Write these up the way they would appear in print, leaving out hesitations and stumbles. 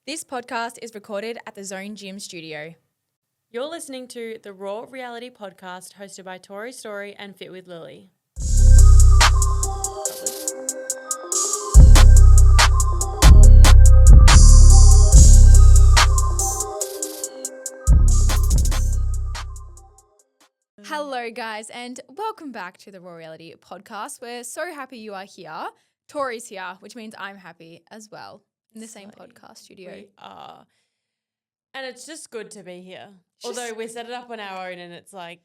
This podcast is recorded at the Zone Gym studio. You're listening to the Raw Reality Podcast hosted by Tori Story and Fit with Lily. Hello, guys, and welcome back to the Raw Reality Podcast. We're so happy you are here. Tori's here, which means I'm happy as well in the same podcast studio. We are. And it's just good to be here. Although we set it up on our own and it's like,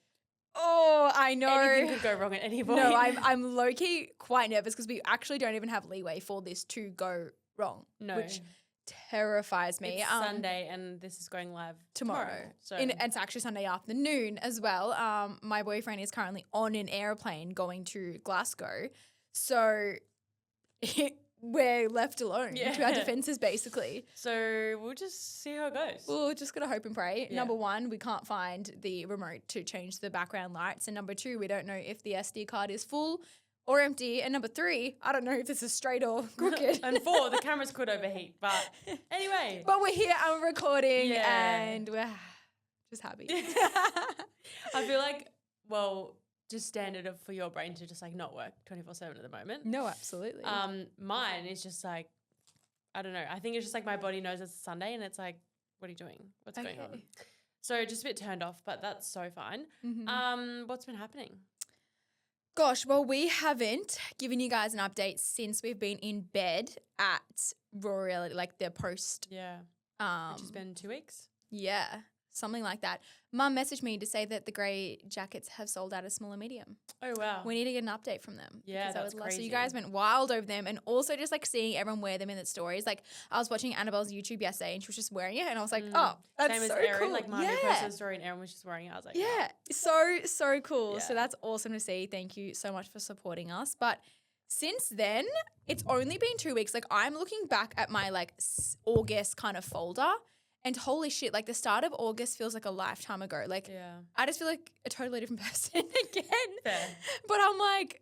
oh, I know. anything could go wrong at any point. No, I'm low-key quite nervous because we actually don't even have leeway for this to go wrong. No. Which terrifies me. It's Sunday and this is going live tomorrow. So It's actually Sunday afternoon as well. My boyfriend is currently on an airplane going to Glasgow. So we're left alone to our defenses, basically. So we'll just see how it goes. We're just going to hope and pray. Yeah. Number one, we can't find the remote to change the background lights. And number two, we don't know if the SD card is full or empty. And number three, I don't know if this is straight or crooked. And four, the cameras could overheat. But anyway. But we're here and we're recording and we're just happy. I feel like, well, just standard for your brain to just like not work 24/7 at the moment. No, absolutely. Mine is just like, I don't know. I think it's just like my body knows it's Sunday and it's like, what are you doing? What's going on? So just a bit turned off, but that's so fine. Mm-hmm. What's been happening? Gosh, well, we haven't given you guys an update since we've been in bed at Raw Reality, like the post. Yeah. Which has been 2 weeks. Yeah, something like that. Mum messaged me to say that the grey jackets have sold out of small and medium. Oh, wow. We need to get an update from them. Yeah, that's crazy. So you guys went wild over them and also just like seeing everyone wear them in the stories. Like I was watching Annabelle's YouTube yesterday and she was just wearing it and I was like, oh, that's Same so as Erin, cool. like Marnie posted a story and Erin was just wearing it. I was like, yeah, so cool. So that's awesome to see. Thank you so much for supporting us. But since then, it's only been 2 weeks. Like I'm looking back at my like August kind of folder. And holy shit, like the start of August feels like a lifetime ago. Like I just feel like a totally different person again. Fair. But I'm like,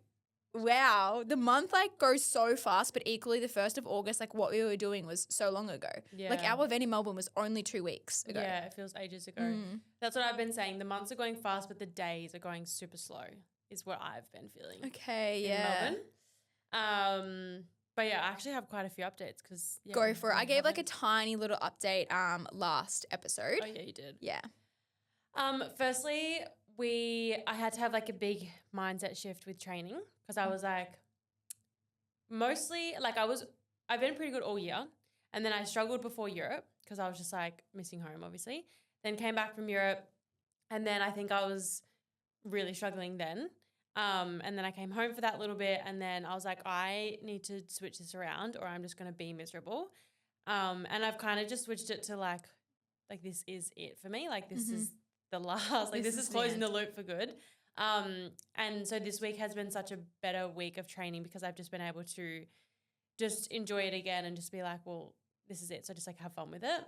wow, the month like goes so fast, but equally the 1st of August, like what we were doing was so long ago. Yeah. Like our event in Melbourne was only 2 weeks ago. Yeah, it feels ages ago. That's what I've been saying. The months are going fast, but the days are going super slow is what I've been feeling. Okay, in Melbourne. But yeah, I actually have quite a few updates because go for it. I gave like a tiny little update last episode. Oh yeah, you did. Yeah. Firstly, I had to have like a big mindset shift with training because I was like, mostly like I've been pretty good all year, and then I struggled before Europe because I was just like missing home, obviously. Then came back from Europe, and then I think I was really struggling then. And then I came home for that little bit and then I was like, I need to switch this around or I'm just going to be miserable. And I've kind of just switched it to like this is it for me. Like this is the last, like this is closing the loop for good. And so this week has been such a better week of training because I've just been able to just enjoy it again and just be like, well, this is it. So just like have fun with it.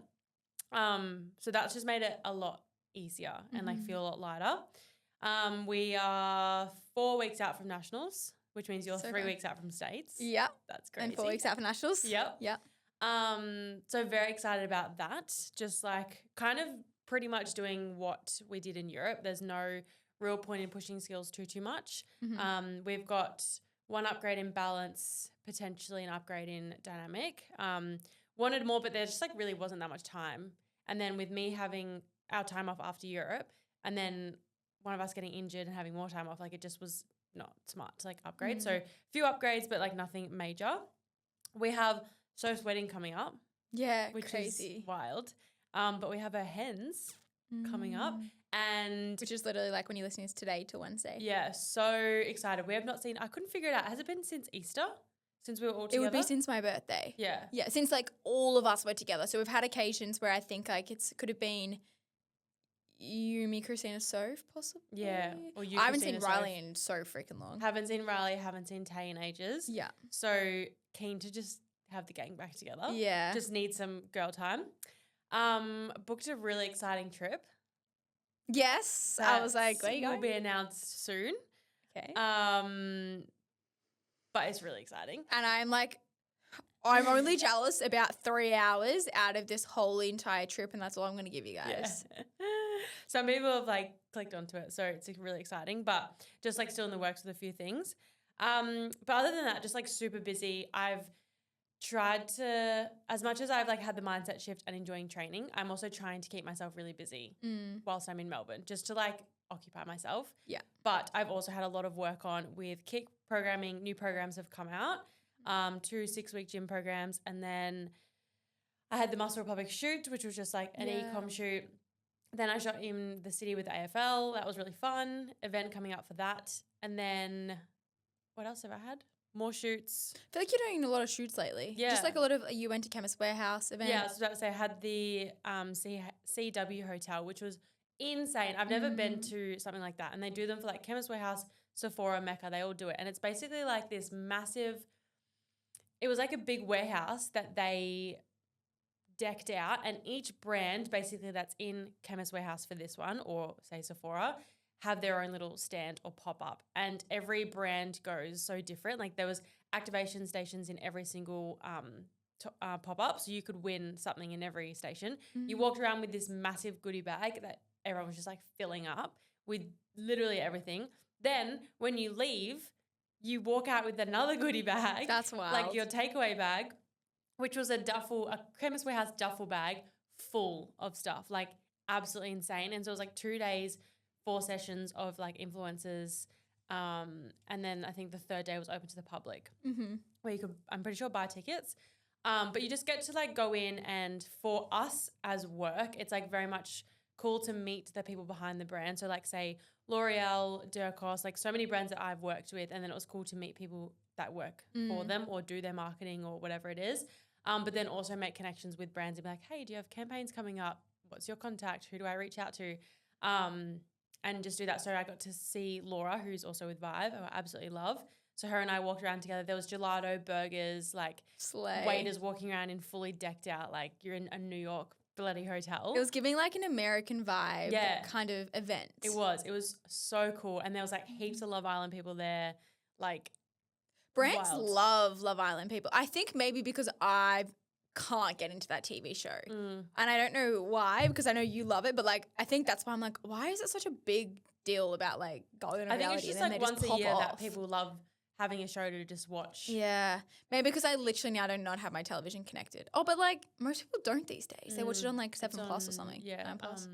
So that's just made it a lot easier and like feel a lot lighter. We are 4 weeks out from nationals, which means you're 3 weeks out from states. Yep. That's crazy. And 4 weeks out from nationals. Yep. Yep. So very excited about that. Just like kind of pretty much doing what we did in Europe. There's no real point in pushing skills too much. We've got one upgrade in balance, potentially an upgrade in dynamic. Wanted more, but there just like really wasn't that much time. And then with me having our time off after Europe and then one of us getting injured and having more time off, like it just was not smart to like upgrade. So few upgrades, but like nothing major. We have Soph's wedding coming up. Yeah, which crazy. is wild. But we have her hens coming up. And which is literally like when you're listening to today to Wednesday. Yeah, so excited. We have not seen, I couldn't figure it out. Has it been since Easter? Since we were all together? It would be since my birthday. Yeah. Yeah, since like all of us were together. So we've had occasions where I think like could have been you, me, Christina, Soph, possibly. Yeah. Or you, I haven't Christina, seen Riley in so freaking long. Haven't seen Riley, haven't seen Tay in ages. Yeah. So keen to just have the gang back together. Yeah. Just need some girl time. Booked a really exciting trip. Yes. I was like, where you going? Will be announced soon. Okay. But it's really exciting. And I'm like I'm only jealous about 3 hours out of this whole entire trip, and that's all I'm going to give you guys. Yeah. Some people have like clicked onto it, so it's like, really exciting, but just like still in the works with a few things. But other than that, just like super busy. I've tried to, as much as I've like had the mindset shift and enjoying training, I'm also trying to keep myself really busy whilst I'm in Melbourne, just to like occupy myself. Yeah. But I've also had a lot of work on with kick programming. New programs have come out, 2 6-week gym programs, and then I had the Muscle Republic shoot, which was just like an e-com shoot. Then I shot in the city with AFL. That was really fun. Event coming up for that. And then what else have I had? More shoots. I feel like you're doing a lot of shoots lately. Yeah. Just like a lot of, you went to Chemist Warehouse event. Yeah, I was about to say I had the CW hotel, which was insane. I've never been to something like that. And they do them for like Chemist Warehouse, Sephora, Mecca. They all do it. And it's basically like this massive, it was like a big warehouse that they decked out, and each brand basically that's in Chemist Warehouse for this one, or say Sephora, have their own little stand or pop-up, and every brand goes so different. Like there was activation stations in every single pop-up, so you could win something in every station. You walked around with this massive goodie bag that everyone was just like filling up with literally everything. Then when you leave, you walk out with another goodie bag. That's wild. Like your takeaway bag, which was a Chemist Warehouse duffel bag full of stuff, like absolutely insane. And so it was like 2 days, 4 sessions of like influencers. And then I think the third day was open to the public where you could, I'm pretty sure, buy tickets. But you just get to like go in, and for us as work, it's like very much cool to meet the people behind the brand. So like say L'Oreal, Durkos, like so many brands that I've worked with. And then it was cool to meet people that work for them or do their marketing or whatever it is. But then also make connections with brands and be like, hey, do you have campaigns coming up? What's your contact? Who do I reach out to? And just do that. So I got to see Laura, who's also with Vive, who I absolutely love. So her and I walked around together. There was gelato, burgers, like Slay. waiters walking around in fully decked out, like you're in a New York bloody hotel. It was giving like an American vibe kind of event. It was so cool. And there was like heaps of Love Island people there, like brands wild. love Love Island people. I think maybe because I can't get into that TV show. And I don't know why, because I know you love it, but like I think that's why I'm like, why is it such a big deal about like going on a reality? I think it's just like once a year that people love having a show to just watch. Yeah. Maybe because I literally now do not have my television connected. Oh, but like most people don't these days. They watch it on like 7 Plus or something. Yeah. 9 Plus.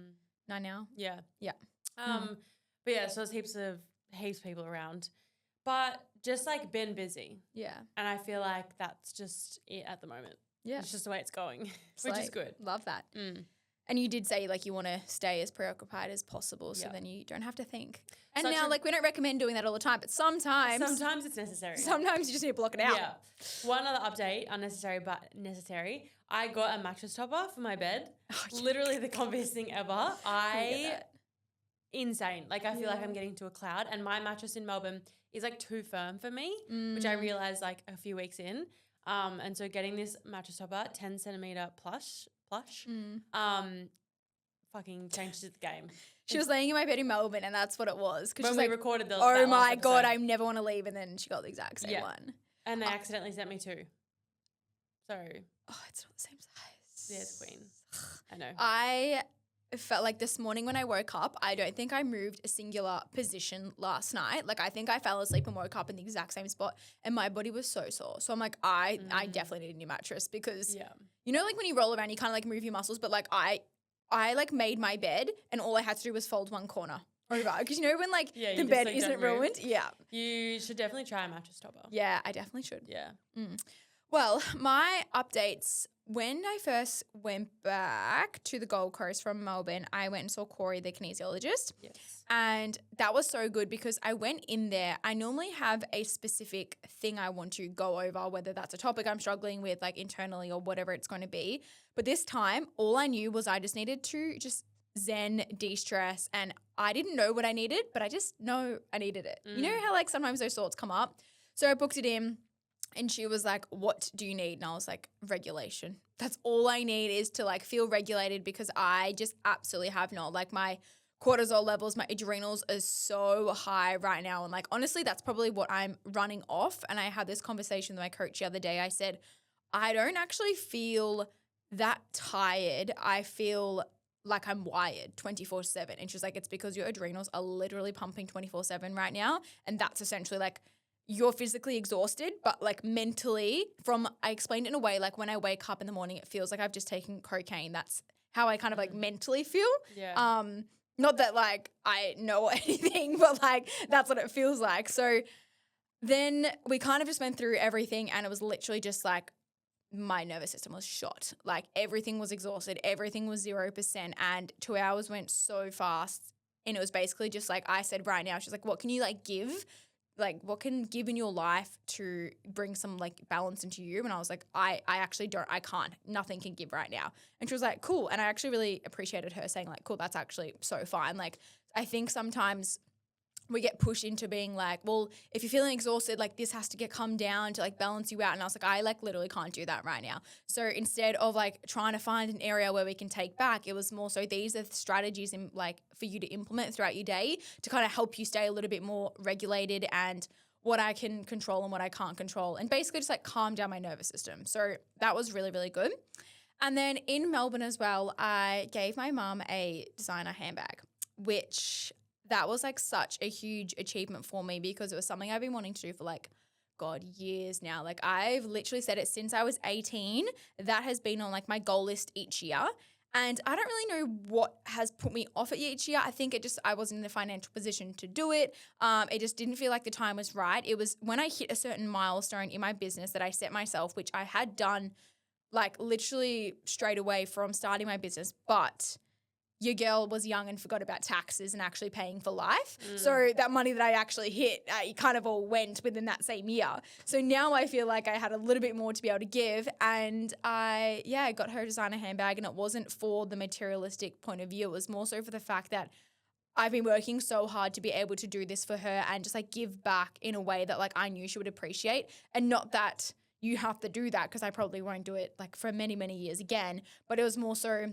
9 Now. Yeah. Yeah. But yeah, so there's heaps of people around. But just like been busy. Yeah. And I feel like that's just it at the moment. Yeah. It's just the way it's going, which is good. Love that. And you did say like you want to stay as preoccupied as possible, so then you don't have to think. And now like we don't recommend doing that all the time, but sometimes it's necessary. Sometimes you just need to block it out. Yeah. One other update, unnecessary but necessary. I got a mattress topper for my bed. Literally the comfiest thing ever. Insane. Like I feel like I'm getting to a cloud, and my mattress in Melbourne is like too firm for me, which I realized like a few weeks in. And so getting this mattress topper, 10 centimeter plush, fucking changes the game. She was laying in my bed in Melbourne, and that's what it was. When we recorded oh my God, I never want to leave. And then she got the exact same one. And they accidentally sent me 2. So. Oh, it's not the same size. Yeah, it's queen. I know. I felt like this morning when I woke up, I don't think I moved a singular position last night. Like I think I fell asleep and woke up in the exact same spot, and my body was so sore. So I'm like, I definitely need a new mattress, because you know, like when you roll around, you kind of like move your muscles, but like I like made my bed and all I had to do was fold one corner over, because you know when like the bed isn't ruined. Yeah. You should definitely try a mattress topper. Yeah, I definitely should. Yeah. Well, my updates, when I first went back to the Gold Coast from Melbourne, I went and saw Corey, the kinesiologist. Yes. And that was so good, because I went in there. I normally have a specific thing I want to go over, whether that's a topic I'm struggling with, like internally or whatever it's going to be. But this time, all I knew was I just needed to just zen, de-stress, and I didn't know what I needed, but I just know I needed it. You know how like sometimes those thoughts come up? So I booked it in. And she was like, what do you need? And I was like, regulation. That's all I need, is to like feel regulated, because I just absolutely have not. Like my cortisol levels, my adrenals are so high right now. And like, honestly, that's probably what I'm running off. And I had this conversation with my coach the other day. I said, I don't actually feel that tired. I feel like I'm wired 24/7. And she's like, it's because your adrenals are literally pumping 24/7 right now. And that's essentially like you're physically exhausted, but like mentally I explained it in a way, like when I wake up in the morning, it feels like I've just taken cocaine. That's how I kind of like mentally feel. Yeah. Not that like I know anything, but like that's what it feels like. So then we kind of just went through everything and it was literally just like my nervous system was shot. Like everything was exhausted. Everything was 0%. And 2 hours went so fast. And it was basically just like I said right now, she's like, what can you like give? Like what can give in your life to bring some like balance into you? And I was like, I actually I can't. Nothing can give right now. And she was like, cool. And I actually really appreciated her saying like, cool, that's actually so fine. Like I think sometimes we get pushed into being like, well, if you're feeling exhausted, like this has to come down to like balance you out. And I was like, I like literally can't do that right now. So instead of like trying to find an area where we can take back, it was more so these are strategies in like for you to implement throughout your day to kind of help you stay a little bit more regulated and what I can control and what I can't control. And basically just like calm down my nervous system. So that was really, really good. And then in Melbourne as well, I gave my mum a designer handbag, which that was like such a huge achievement for me because it was something I've been wanting to do for like, God, years now. Like I've literally said it since I was 18. That has been on like my goal list each year. And I don't really know what has put me off it each year. I think I wasn't in the financial position to do it. It just didn't feel like the time was right. It was when I hit a certain milestone in my business that I set myself, which I had done like literally straight away from starting my business, but your girl was young and forgot about taxes and actually paying for life. So that money that I actually hit, it kind of all went within that same year. So now I feel like I had a little bit more to be able to give. And I got her a designer handbag, and it wasn't for the materialistic point of view. It was more so for the fact that I've been working so hard to be able to do this for her and just like give back in a way that like I knew she would appreciate, and not that you have to do that because I probably won't do it like for many, many years again. But it was more so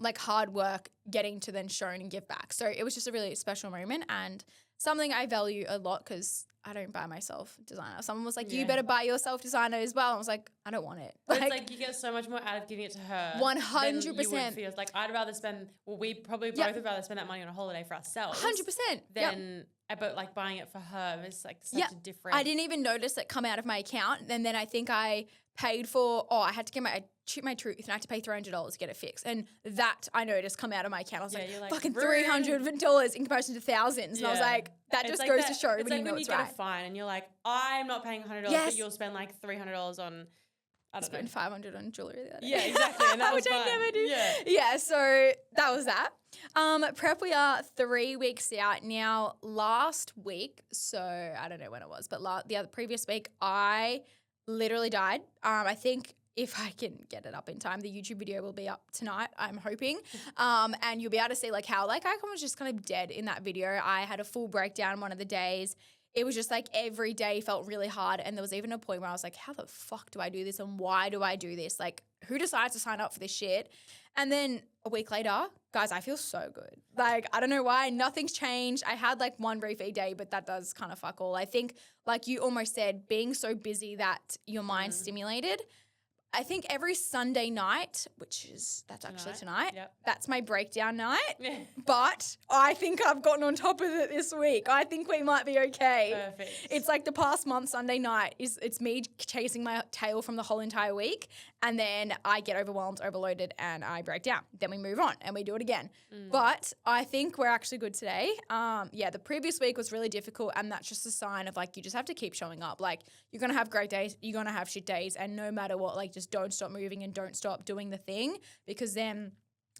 like hard work getting to then show and give back. So it was just a really special moment and something I value a lot because I don't buy myself designer. Someone was like, you better buy yourself designer as well. I was like, I don't want it. But it's like you get so much more out of giving it to her. 100%. You would feel like I'd rather spend, we probably both would rather spend that money on a holiday for ourselves. 100%. Than, but like buying it for her is like such a different. I didn't even notice it come out of my account. And then I think I paid for, I had to get I chipped my tooth and I had to pay $300 to get it fixed. And that I noticed come out of my account. I was like fucking $300 in comparison to thousands. And I was like, that just goes to show when you know it's right. It's like when you get a fine and you're like, I'm not paying $100, but you'll spend like $300 on, I don't know. Spend $500 on jewelry the other day. Yeah, exactly. And that was which fun. I never do. Yeah, so that was that. Prep, we are 3 weeks out now. Last week, so I don't know when it was, but the previous week, I literally died. I think if I can get it up in time, the YouTube video will be up tonight, I'm hoping. And you'll be able to see like how like I was just kind of dead in that video. I had a full breakdown one of the days. It was just like every day felt really hard. And there was even a point where I was like, how the fuck do I do this? And why do I do this? Like, who decides to sign up for this shit? And then a week later, guys, I feel so good. Like, I don't know why. Nothing's changed. I had like one refeed day, but that does kind of fuck all. I think, like you almost said, being so busy that your mind's stimulated. I think every Sunday night, that's actually tonight, that's my breakdown night. But I think I've gotten on top of it this week. I think we might be okay. Perfect. It's like the past month, Sunday night, it's me chasing my tail from the whole entire week. And then I get overwhelmed, overloaded, and I break down. Then we move on and we do it again. But I think we're actually good today. The previous week was really difficult, and that's just a sign of like you just have to keep showing up. Like you're going to have great days, you're going to have shit days, and no matter what, like just don't stop moving and don't stop doing the thing, because then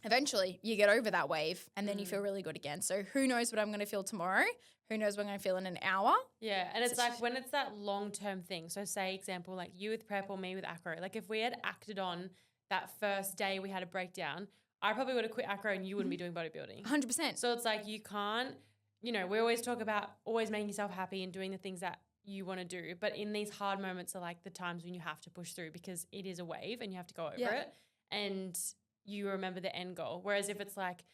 eventually you get over that wave and then you feel really good again. So who knows what I'm going to feel tomorrow? Who knows what I'm going to feel in an hour? Yeah, and it's like when it's that long-term thing. So say example, like you with prep or me with acro. Like if we had acted on that first day we had a breakdown, I probably would have quit acro and you wouldn't be doing bodybuilding. 100%. So it's like you can't, we always talk about always making yourself happy and doing the things that you want to do. But in these hard moments are like the times when you have to push through because it is a wave and you have to go over it. And you remember the end goal. Whereas if it's like,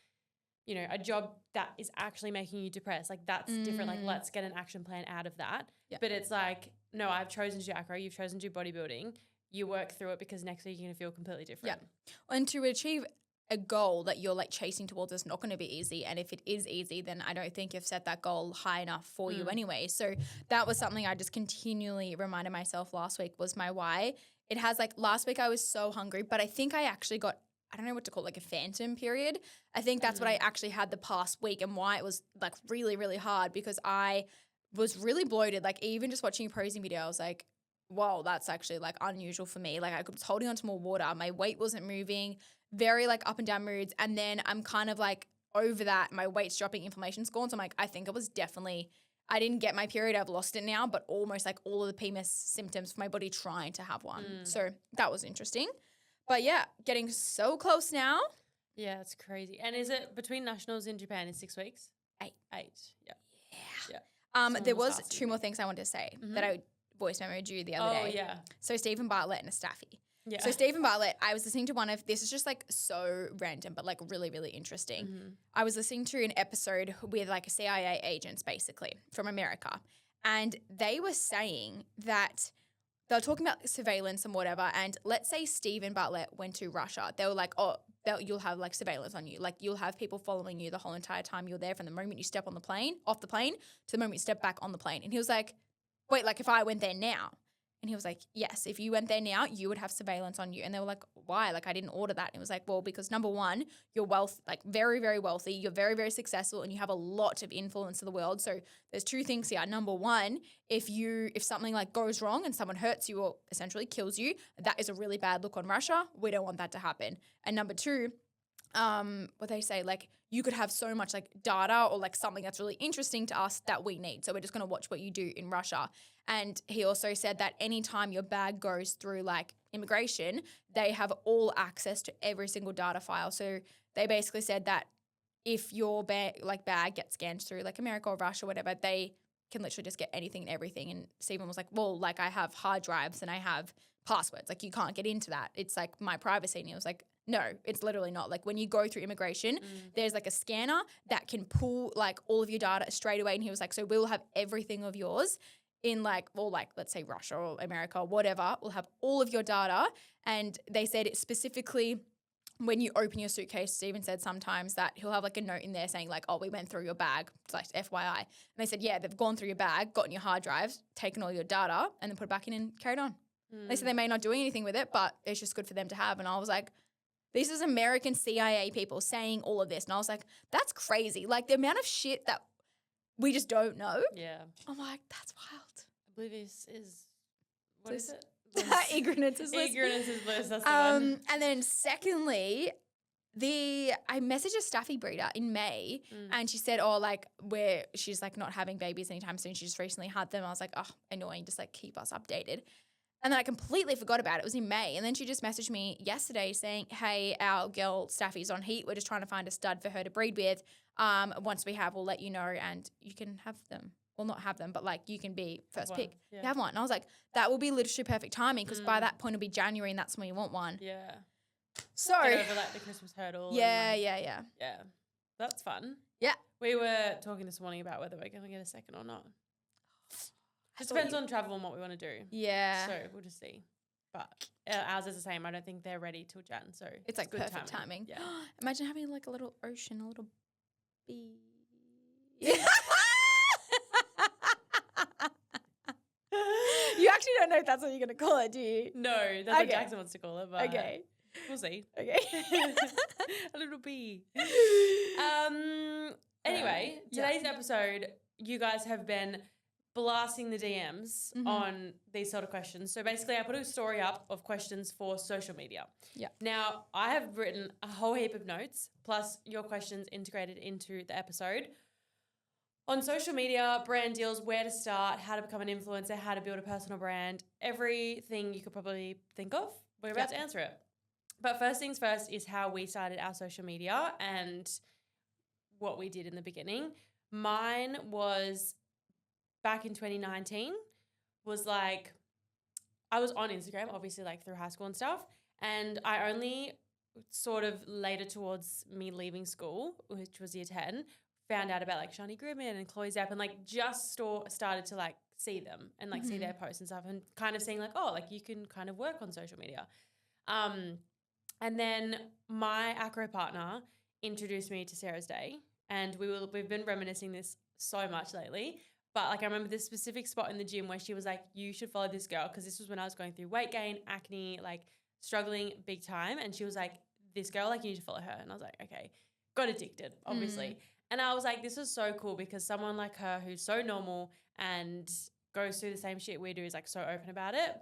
a job that is actually making you depressed, like that's different. Like let's get an action plan out of that. Yeah. But it's like, no, I've chosen to do acro. You've chosen to do bodybuilding. you work through it because next week you're going to feel completely different. Yeah. And to achieve a goal that you're like chasing towards is not going to be easy. And if it is easy, then I don't think you've set that goal high enough for you anyway. So that was something I just continually reminded myself last week was my why. It has like last week I was so hungry, but I think I actually got, I don't know what to call it, like a phantom period. I think that's what I actually had the past week and why it was like really, really hard because I was really bloated. Like even just watching a posing video, I was like, whoa, that's actually like unusual for me. Like I was holding on to more water. My weight wasn't moving, very like up and down moods. And then I'm kind of like over that, my weight's dropping, inflammation's gone. So I'm like, I think it was definitely, I didn't get my period. I've lost it now, but almost like all of the PMS symptoms for my body trying to have one. So that was interesting. But yeah, getting so close now. Yeah, it's crazy. And is it between nationals in Japan in 6 weeks? 8. Yeah. There was 2 more things I wanted to say that I voice memoed you the other day. Oh, yeah. So Stephen Bartlett and a staffy. Yeah. So Stephen Bartlett, I was listening to one of, this is just like so random, but like really, really interesting. I was listening to an episode with like CIA agents basically from America. And they were saying that they were talking about surveillance and whatever. And let's say Stephen Bartlett went to Russia. They were like, oh, you'll have like surveillance on you. Like you'll have people following you the whole entire time you're there from the moment you step on the plane, off the plane, to the moment you step back on the plane. And he was like, wait, like if I went there now? And he was like, yes, if you went there now, you would have surveillance on you. And they were like, why? Like, I didn't order that. And it was like, well, because number one, you're like very, very wealthy. You're very, very successful and you have a lot of influence in the world. So there's 2 things here. Number one, if something like goes wrong and someone hurts you or essentially kills you, that is a really bad look on Russia. We don't want that to happen. And number 2, what they say, like you could have so much like data or like something that's really interesting to us that we need. So we're just going to watch what you do in Russia. And he also said that anytime your bag goes through like immigration, they have all access to every single data file. So they basically said that if your bag gets scanned through like America or Russia or whatever, they can literally just get anything and everything. And Stephen was like, well, like I have hard drives and I have passwords. Like you can't get into that. It's like my privacy. And he was like, no, it's literally not. Like when you go through immigration, there's like a scanner that can pull like all of your data straight away. And he was like, so we'll have everything of yours in like, well, like let's say Russia or America or whatever, we'll have all of your data. And they said it specifically when you open your suitcase, Stephen said sometimes that he'll have like a note in there saying like, oh, we went through your bag, like FYI. And they said, yeah, they've gone through your bag, gotten your hard drives, taken all your data and then put it back in and carried on. They said they may not do anything with it, but it's just good for them to have. And I was like, this is American CIA people saying all of this. And I was like, that's crazy. Like the amount of shit that we just don't know. Yeah. I'm like, that's wild. Oblivious is, what is it? Ignorance is bliss. Ignorance is bliss, that's the one. And then secondly, I messaged a staffy breeder in May and she said, oh, like she's like not having babies anytime soon. She just recently had them. I was like, oh, annoying. Just like keep us updated. And then I completely forgot about it. It was in May. And then she just messaged me yesterday saying, hey, our girl Staffy's on heat. We're just trying to find a stud for her to breed with. Once we have, we'll let you know and you can have them. Well, not have them, but like you can be first pick. Yeah. You have one. And I was like, that will be literally perfect timing because by that point it'll be January and that's when you want one. Yeah. So get over like the Christmas hurdle. Yeah. Yeah. That's fun. Yeah. We were talking this morning about whether we're going to get a second or not. Just depends on travel and what we want to do. Yeah. So we'll just see. But ours is the same. I don't think they're ready till Jan. So it's like good perfect timing. Yeah. Imagine having like a little ocean, a little bee. You actually don't know if that's what you're going to call it, do you? No, that's what Jackson wants to call it. But okay. We'll see. Okay. A little bee. Anyway, today's episode, you guys have been blasting the DMs on these sort of questions. So basically I put a story up of questions for social media. Yeah. Now I have written a whole heap of notes plus your questions integrated into the episode on social media, brand deals, where to start, how to become an influencer, how to build a personal brand, everything you could probably think of. We're about to answer it. But first things first is how we started our social media and what we did in the beginning. Mine was back in 2019 was like, I was on Instagram, obviously like through high school and stuff. And I only sort of later towards me leaving school, which was year 10, found out about like Shani Goodman and Chloe Zapp and like just started to like see them and like see their posts and stuff and kind of seeing like, oh, like you can kind of work on social media. And then my acro partner introduced me to Sarah's Day, and we've been reminiscing this so much lately. But like I remember this specific spot in the gym where she was like, you should follow this girl, because this was when I was going through weight gain, acne, like struggling big time. And she was like, this girl, like you need to follow her. And I was like, okay, got addicted, obviously. And I was like, this is so cool because someone like her who's so normal and goes through the same shit we do is like so open about it.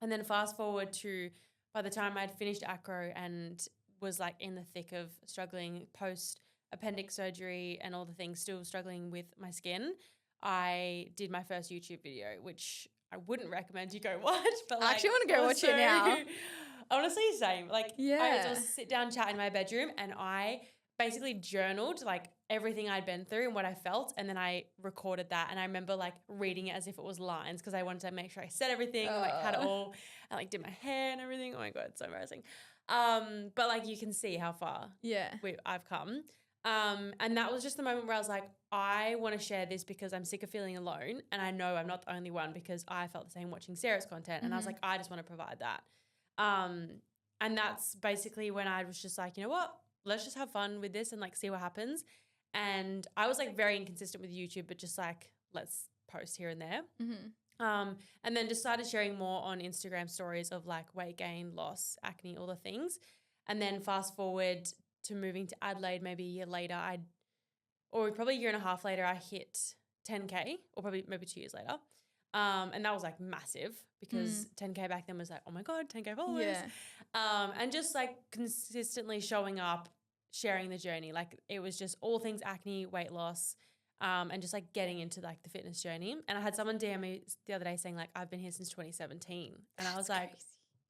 And then fast forward to by the time I'd finished acro and was like in the thick of struggling post appendix surgery and all the things, still struggling with my skin, I did my first YouTube video, which I wouldn't recommend you go watch. But like, I actually want to go watch it now. Honestly, same. Like, I just sit down, chat in my bedroom, and I basically journaled like everything I'd been through and what I felt, and then I recorded that. And I remember like reading it as if it was lines because I wanted to make sure I said everything, and, like had it all, and like did my hair and everything. Oh my God, it's so embarrassing. But like you can see how far I've come. And that was just the moment where I was like, I want to share this because I'm sick of feeling alone, and I know I'm not the only one because I felt the same watching Sarah's content, and I was like, I just want to provide that. And that's basically when I was just like, you know what? Let's just have fun with this and like see what happens. And I was like very inconsistent with YouTube, but just like, let's post here and there. And then just started sharing more on Instagram stories of like weight gain, loss, acne, all the things. And then fast forward to moving to Adelaide, maybe a year later, or probably a year and a half later, I hit 10K, or probably maybe 2 years later. And that was like massive because 10K back then was like, oh my God, 10K followers. And just like consistently showing up, sharing the journey. Like it was just all things acne, weight loss, and just like getting into like the fitness journey. And I had someone DM me the other day saying like, I've been here since 2017. And I was like,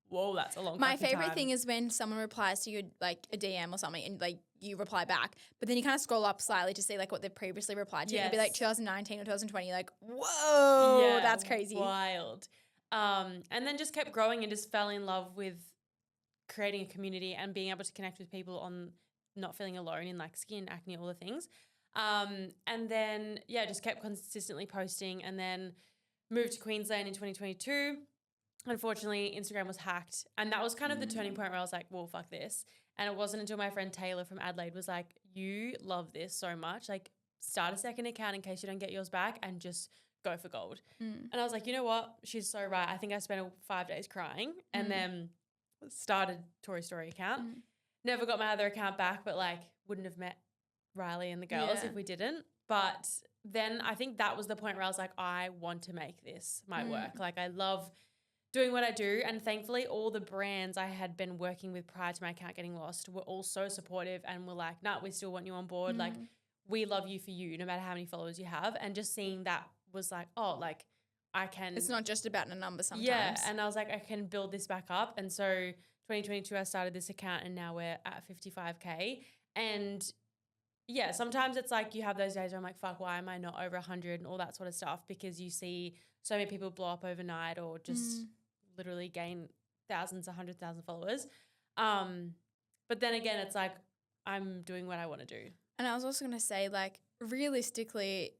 whoa, that's a long time. My favorite thing is when someone replies to you like a DM or something and like you reply back, but then you kind of scroll up slightly to see like what they've previously replied to. Yes. It'd be like 2019 or 2020, like, whoa, that's crazy. Wild. And then just kept growing and just fell in love with creating a community and being able to connect with people on not feeling alone in like skin, acne, all the things. And then, just kept consistently posting, and then moved to Queensland in 2022. Unfortunately, Instagram was hacked, and that was kind of the turning point where I was like, well, fuck this. And it wasn't until my friend Taylor from Adelaide was like, you love this so much, like start a second account in case you don't get yours back and just go for gold. And I was like, you know what? She's so right. I think I spent 5 days crying, and then started Tory Story account. Never got my other account back, but like wouldn't have met Riley and the girls if we didn't. But then I think that was the point where I was like, I want to make this my work. Like I love doing what I do, and thankfully all the brands I had been working with prior to my account getting lost were all so supportive and were like, nah, we still want you on board. Like we love you for you, no matter how many followers you have. And just seeing that was like, oh, like I can. It's not just about a number sometimes. Yeah, and I was like, I can build this back up. And so 2022 I started this account, and now we're at 55K. And yeah, sometimes it's like you have those days where I'm like, fuck, why am I not over 100 and all that sort of stuff, because you see so many people blow up overnight or just literally gain thousands, 100,000 followers. But then again, it's like I'm doing what I want to do. And I was also going to say, like, realistically,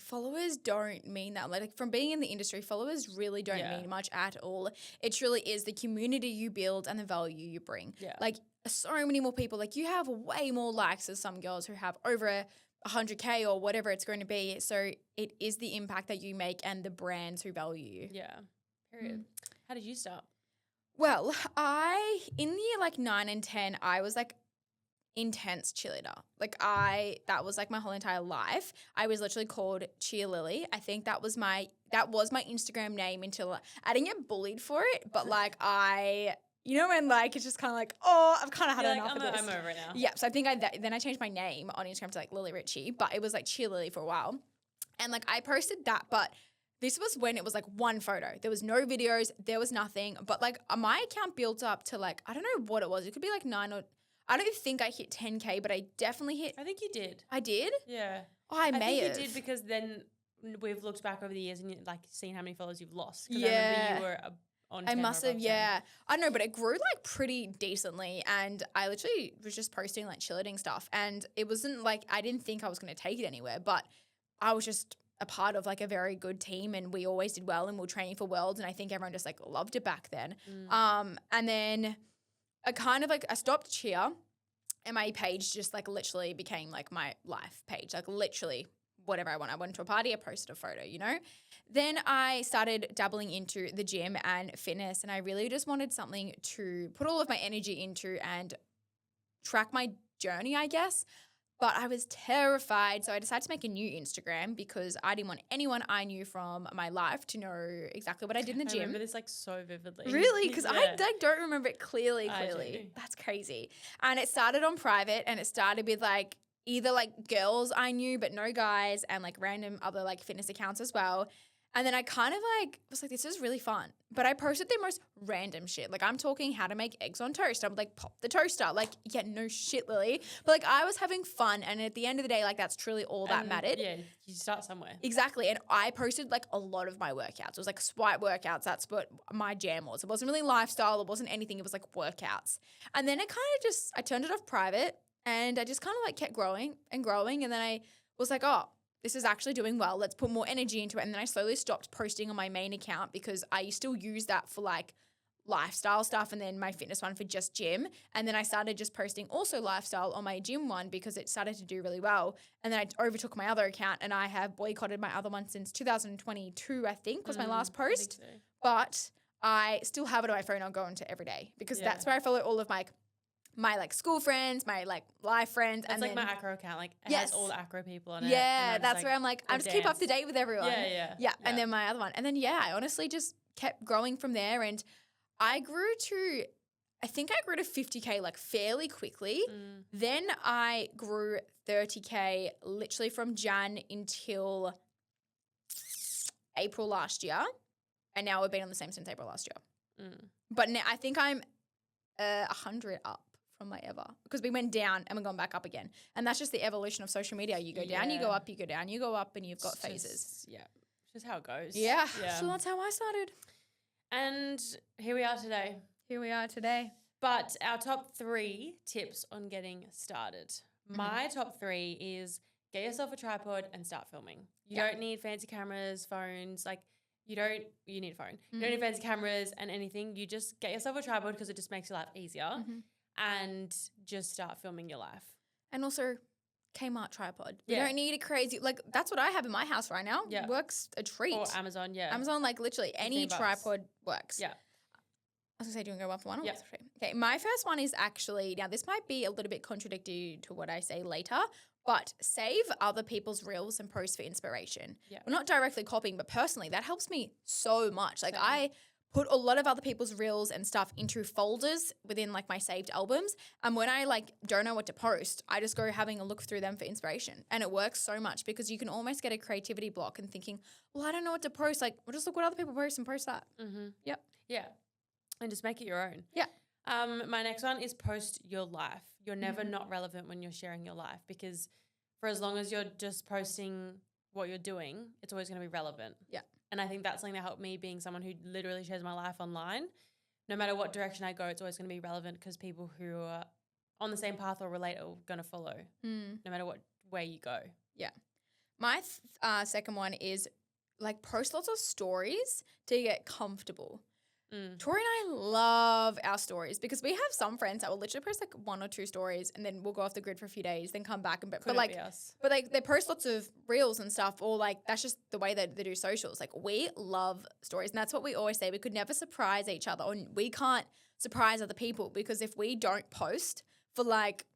followers don't mean that. Like from being in the industry, followers really don't mean much at all. It truly is the community you build and the value you bring. Like so many more people, like you have way more likes as some girls who have over 100K or whatever it's going to be. So it is the impact that you make and the brands who value you. Yeah. Period. How did you start? Well, in the year like 9 and 10, I was like intense cheerleader. Like that was like my whole entire life. I was literally called Cheer Lily. I think that was my Instagram name until I didn't get bullied for it, but like you know when like it's just kind of like, oh, I've kind of had enough of this. I'm over it now. Yeah, so I think then I changed my name on Instagram to like Lily Ritchie, but it was like Cheer Lily for a while. And like I posted that, but this was when it was like one photo. There was no videos, there was nothing, but like my account built up to like, I don't know what it was. It could be like 9 or I don't think I hit 10K, but I definitely hit. I think you did. I did? Yeah. Oh, I may have. I think you did, because then we've looked back over the years and like seen how many followers you've lost. Because I remember you were on I camera must have, above 10. yeah. I don't know, but it grew like pretty decently, and I literally was just posting like cheerleading stuff, and it wasn't like I didn't think I was going to take it anywhere, but I was just a part of like a very good team, and we always did well, and we were training for Worlds, and I think everyone just like loved it back then. And then I stopped cheer, and my page just like literally became like my life page, like literally whatever I want. I went to a party, I posted a photo, you know? Then I started dabbling into the gym and fitness, and I really just wanted something to put all of my energy into and track my journey, I guess. But I was terrified, so I decided to make a new Instagram because I didn't want anyone I knew from my life to know exactly what I did in the I gym. remember this like so vividly. Really? Because Yeah. I like, don't remember it clearly. I do. That's crazy. And it started on private, and it started with like either like girls I knew but no guys, and like random other like fitness accounts as well. And then I kind of like was like, this is really fun. But I posted the most random shit. Like I'm talking how to make eggs on toast. I'm like, pop the toaster. Like, yeah, no shit, Lily. But like I was having fun. And at the end of the day, like that's truly all that mattered. Yeah, you start somewhere. Exactly. And I posted like a lot of my workouts. It was like swipe workouts. That's what my jam was. It wasn't really lifestyle. It wasn't anything. It was like workouts. And then it kind of just, I turned it off private, and I just kind of like kept growing and growing. And then I was like, oh, this is actually doing well. Let's put more energy into it. And then I slowly stopped posting on my main account because I still use that for like lifestyle stuff, and then my fitness one for just gym. And then I started just posting also lifestyle on my gym one because it started to do really well. And then I overtook my other account, and I have boycotted my other one since 2022, I think was my last post. I think so. But I still have it on my phone. I'll go into every day because that's where I follow all of my like school friends, my like live friends. That's and like then, my acro account. Like it has all the acro people on it. yeah, And that's like, where I'm like, I just keep up to date with everyone. Yeah. And then my other one. And then, I honestly just kept growing from there. And I think I grew to 50K like fairly quickly. Then I grew 30K literally from Jan until April last year. And now we've been on the same since April last year. But now I think I'm 100 up from my ever, because we went down and we're going back up again. And that's just the evolution of social media. You go down, you go up, you go down, you go up, and you've got phases. It's just how it goes. Yeah. So that's how I started. And here we are today. But our top 3 tips on getting started. My top 3 is get yourself a tripod and start filming. You don't need fancy cameras, phones. Like you need a phone. You don't need fancy cameras and anything. You just get yourself a tripod because it just makes your life easier, and just start filming your life. And also Kmart tripod. You don't need a crazy, like that's what I have in my house right now. Yeah. Works a treat. Or Amazon, Amazon, like literally any $15. tripod works. Yeah. I was gonna say, do you want to go one for one? Yeah. Okay, my first one is actually, now this might be a little bit contradictory to what I say later, but save other people's reels and posts for inspiration. Yeah. Well, not directly copying, but personally, that helps me so much. Like I put a lot of other people's reels and stuff into folders within like my saved albums. And when I like don't know what to post, I just go having a look through them for inspiration. And it works so much because you can almost get a creativity block and thinking, well, I don't know what to post. Like, well, just look what other people post and post that. Yep. Yeah. And just make it your own. Yeah. My next one is post your life. You're never not relevant when you're sharing your life, because for as long as you're just posting what you're doing, it's always going to be relevant. Yeah. And I think that's something that helped me, being someone who literally shares my life online. No matter what direction I go, it's always going to be relevant because people who are on the same path or relate are going to follow, no matter what way you go. Yeah. My second one is like post lots of stories to get comfortable. Tori and I love our stories because we have some friends that will literally post like 1 or 2 stories and then we'll go off the grid for a few days, then come back and but like they post lots of reels and stuff, or like that's just the way that they do socials. Like we love stories, and that's what we always say. We could never surprise each other, or we can't surprise other people, because if we don't post for like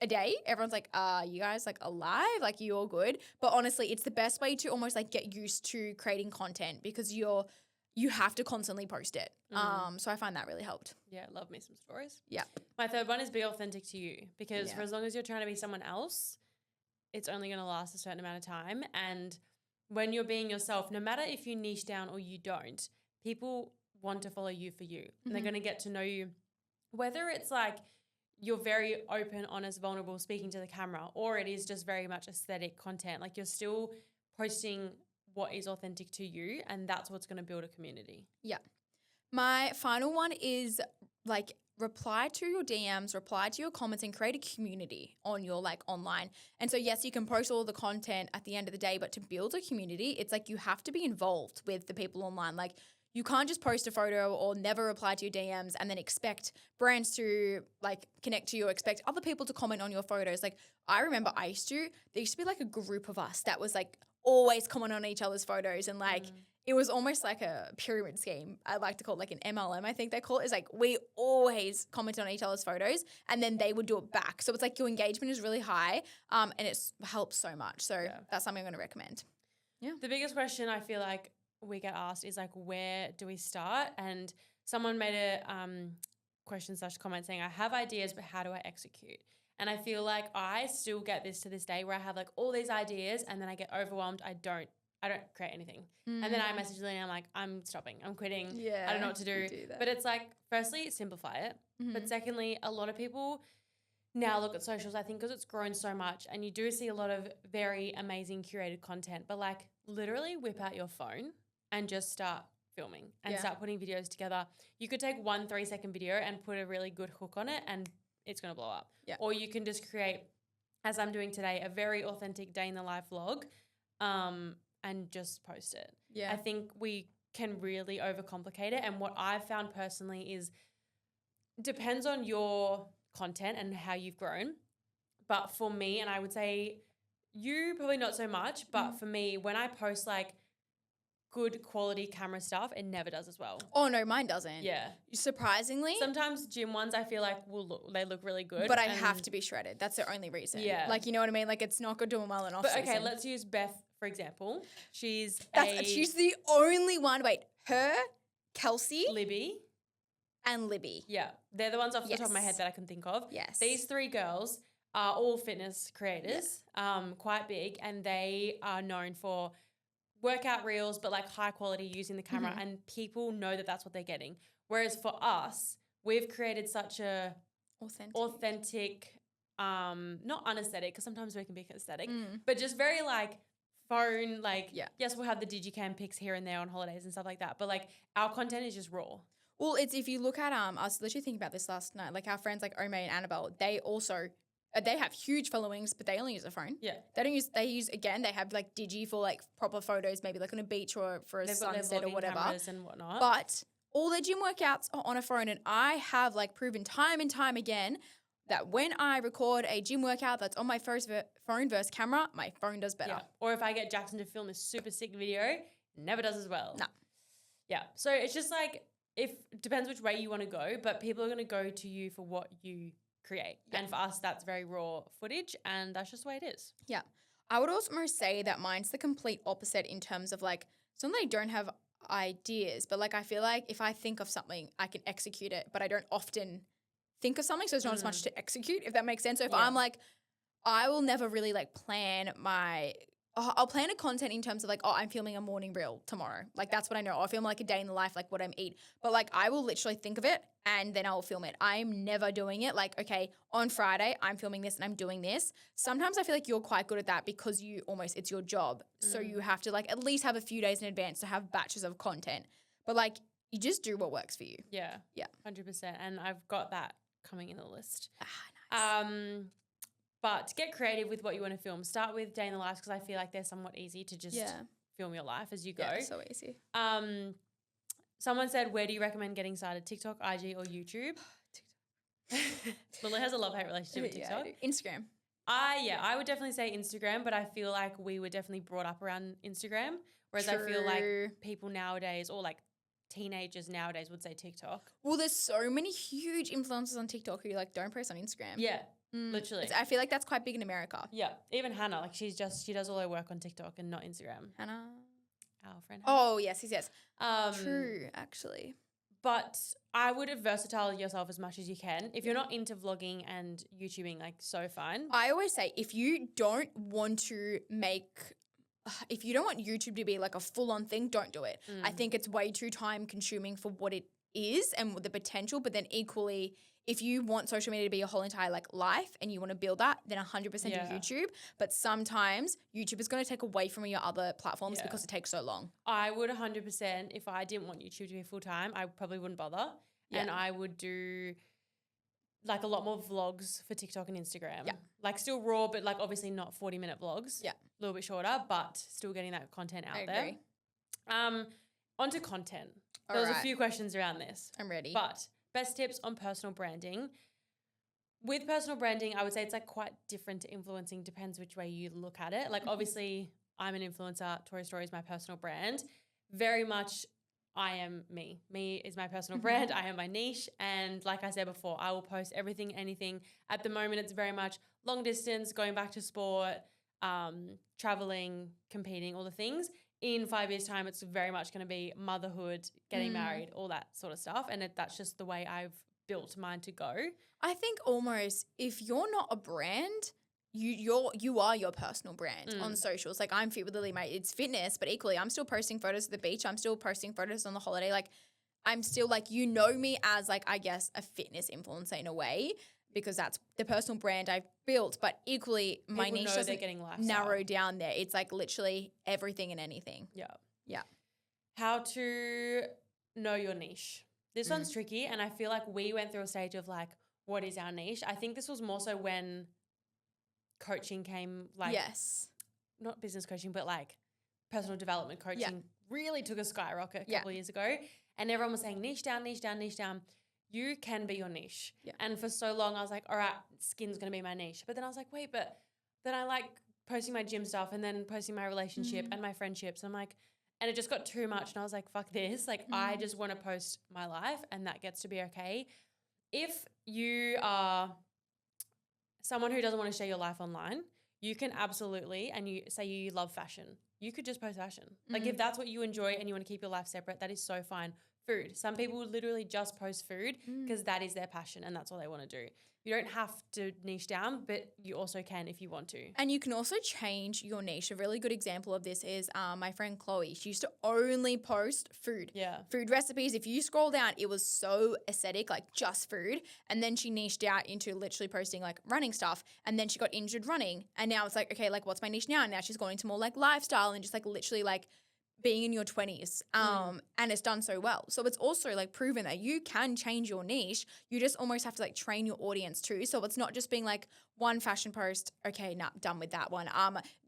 a day, everyone's like, you guys like alive? Like you all good? But honestly, it's the best way to almost like get used to creating content, because you have to constantly post it. So I find that really helped. Yeah, love me some stories. Yeah. My third one is be authentic to you, because for as long as you're trying to be someone else, it's only going to last a certain amount of time. And when you're being yourself, no matter if you niche down or you don't, people want to follow you for you. And they're going to get to know you, whether it's like you're very open, honest, vulnerable, speaking to the camera, or it is just very much aesthetic content. Like you're still posting what is authentic to you, and that's what's going to build a community. Yeah. My final one is like reply to your DMs, reply to your comments and create a community on your like online. And so yes, you can post all the content at the end of the day, but to build a community, it's like you have to be involved with the people online. Like you can't just post a photo or never reply to your DMs and then expect brands to like connect to you or expect other people to comment on your photos. Like I remember there used to be like a group of us that was like always comment on each other's photos and like it was almost like a pyramid scheme. I like to call it like an MLM, I think they call it. It's like we always comment on each other's photos and then they would do it back. So it's like your engagement is really high and it helps so much. So that's something I'm going to recommend. Yeah. The biggest question I feel like we get asked is like, where do we start? And someone made a question/comment saying, I have ideas, but how do I execute? And I feel like I still get this to this day where I have like all these ideas and then I get overwhelmed. I don't create anything. And then I message Lena, I'm like, I'm stopping. I'm quitting. Yeah, I don't know what to do. But it's like, firstly, simplify it. But secondly, a lot of people now look at socials, I think, because it's grown so much and you do see a lot of very amazing curated content, but like literally whip out your phone and just start filming and start putting videos together. You could take 1 3-second video and put a really good hook on it and it's going to blow up. Yeah. Or you can just create, as I'm doing today, a very authentic day in the life vlog and just post it. Yeah. I think we can really overcomplicate it. And what I've found personally is depends on your content and how you've grown. But for me, and I would say you probably not so much, but for me, when I post like good quality camera stuff, it never does as well. Oh no, mine doesn't. Yeah. Surprisingly. Sometimes gym ones I feel like they look really good. But I have to be shredded. That's the only reason. Yeah. Like, you know what I mean? Like it's not good doing well in off But season. okay, let's use Beth, for example. She's the only one. Wait, her, Kelsey, Libby. and Libby. Yeah. They're the ones off the top of my head that I can think of. Yes. These 3 girls are all fitness creators, quite big, and they are known for workout reels, but like high quality using the camera, and people know that that's what they're getting. Whereas for us, we've created such a authentic, not unaesthetic, because sometimes we can be aesthetic, but just very like phone, like, yes, we'll have the digicam pics here and there on holidays and stuff like that, but like our content is just raw. Well, it's if you look at I was literally thinking about this last night, like our friends like Ome and Annabelle, they also they have huge followings, but they only use a phone. Yeah. They have like digi for like proper photos, maybe like on a beach or for a sunset or whatever. Cameras and whatnot. But all their gym workouts are on a phone. And I have like proven time and time again that when I record a gym workout that's on my phone versus camera, my phone does better. Yeah. Or if I get Jackson to film a super sick video, it never does as well. No. Yeah. So it's just like, it depends which way you want to go, but people are going to go to you for what you create. Yeah. And for us, that's very raw footage, and that's just the way it is. Yeah. I would also say that mine's the complete opposite in terms of like, it's not that I don't have ideas, but like I feel like if I think of something, I can execute it, but I don't often think of something, so it's not as much to execute, if that makes sense. So if I'm like, I will never really like plan I'll plan a content in terms of like, I'm filming a morning reel tomorrow. Like that's what I know. I'll film like a day in the life, like what I'm eat. But like I will literally think of it and then I'll film it. I'm never doing it like, okay, on Friday I'm filming this and I'm doing this. Sometimes I feel like you're quite good at that because it's your job. So you have to like at least have a few days in advance to have batches of content. But like you just do what works for you. Yeah. Yeah. 100%. And I've got that coming in the list. Nice. But get creative with what you want to film. Start with day in the life because I feel like they're somewhat easy to just film your life as you go. Yeah, so easy. Someone said, where do you recommend getting started? TikTok, IG, or YouTube? TikTok. Lily has a love-hate relationship with TikTok. Yeah, Instagram. I would definitely say Instagram, but I feel like we were definitely brought up around Instagram, whereas I feel like people nowadays or like teenagers nowadays would say TikTok. Well, there's so many huge influencers on TikTok who like don't post on Instagram. Yeah. Literally. I feel like that's quite big in America. Yeah. Even Hannah, like she does all her work on TikTok and not Instagram. Hannah? Our friend Hannah. Oh, yes. True, actually. But I would versatile yourself as much as you can. If you're not into vlogging and YouTubing, like so fine. I always say if you don't want YouTube to be like a full-on thing, don't do it. I think it's way too time consuming for what it is and the potential, but then equally if you want social media to be your whole entire like life and you want to build that, then 100% do YouTube. But sometimes YouTube is going to take away from your other platforms because it takes so long. I would 100%, if I didn't want YouTube to be full time, I probably wouldn't bother. Yeah. And I would do like a lot more vlogs for TikTok and Instagram. Yeah. Like still raw, but like obviously not 40-minute vlogs. Yeah. A little bit shorter, but still getting that content out there. Onto content. There was a few questions around this. I'm ready. But best tips on personal branding. With personal branding, I would say it's like quite different to influencing. Depends which way you look at it. Like obviously I'm an influencer. Tory Story is my personal brand. Very much I am me. Me is my personal brand. I am my niche. And like I said before, I will post everything, anything. At the moment, it's very much long distance, going back to sport, traveling, competing, all the things. In 5 years' time, it's very much going to be motherhood, getting married, all that sort of stuff. And that's just the way I've built mine to go. I think almost if you're not a brand, you are your personal brand on socials. Like I'm Fit with Lily, mate. It's fitness, but equally I'm still posting photos of the beach. I'm still posting photos on the holiday. Like I'm still like, you know me as like, I guess a fitness influencer in a way, because that's the personal brand I've built. But equally my niche doesn't narrow down there. It's like literally everything and anything. Yeah. Yeah. How to know your niche. This one's tricky. And I feel like we went through a stage of like, what is our niche? I think this was more so when coaching came, like, not business coaching, but like personal development coaching really took a skyrocket a couple of years ago. And everyone was saying niche down, niche down, niche down. You can be your niche. Yeah. And for so long I was like, all right, skin's going to be my niche. But then I was like, wait, but then I like posting my gym stuff and then posting my relationship and my friendships. And I'm like, and it just got too much. And I was like, fuck this. Like I just want to post my life and that gets to be okay. If you are someone who doesn't want to share your life online, you can absolutely, and you say you love fashion, you could just post fashion. Like if that's what you enjoy and you want to keep your life separate, that is so fine. Food. Some people literally just post food because that is their passion and that's all they want to do. You don't have to niche down, but you also can if you want to. And you can also change your niche. A really good example of this is my friend Chloe. She used to only post food. Yeah. Food recipes. If you scroll down, it was so aesthetic, like just food. And then she niched out into literally posting like running stuff. And then she got injured running. And now it's like, okay, like what's my niche now? And now she's going into more like lifestyle and just like literally like being in your 20s and it's done so well. So it's also like proven that you can change your niche. You just almost have to like train your audience too. So it's not just being like one fashion post, okay, nah, done with that one.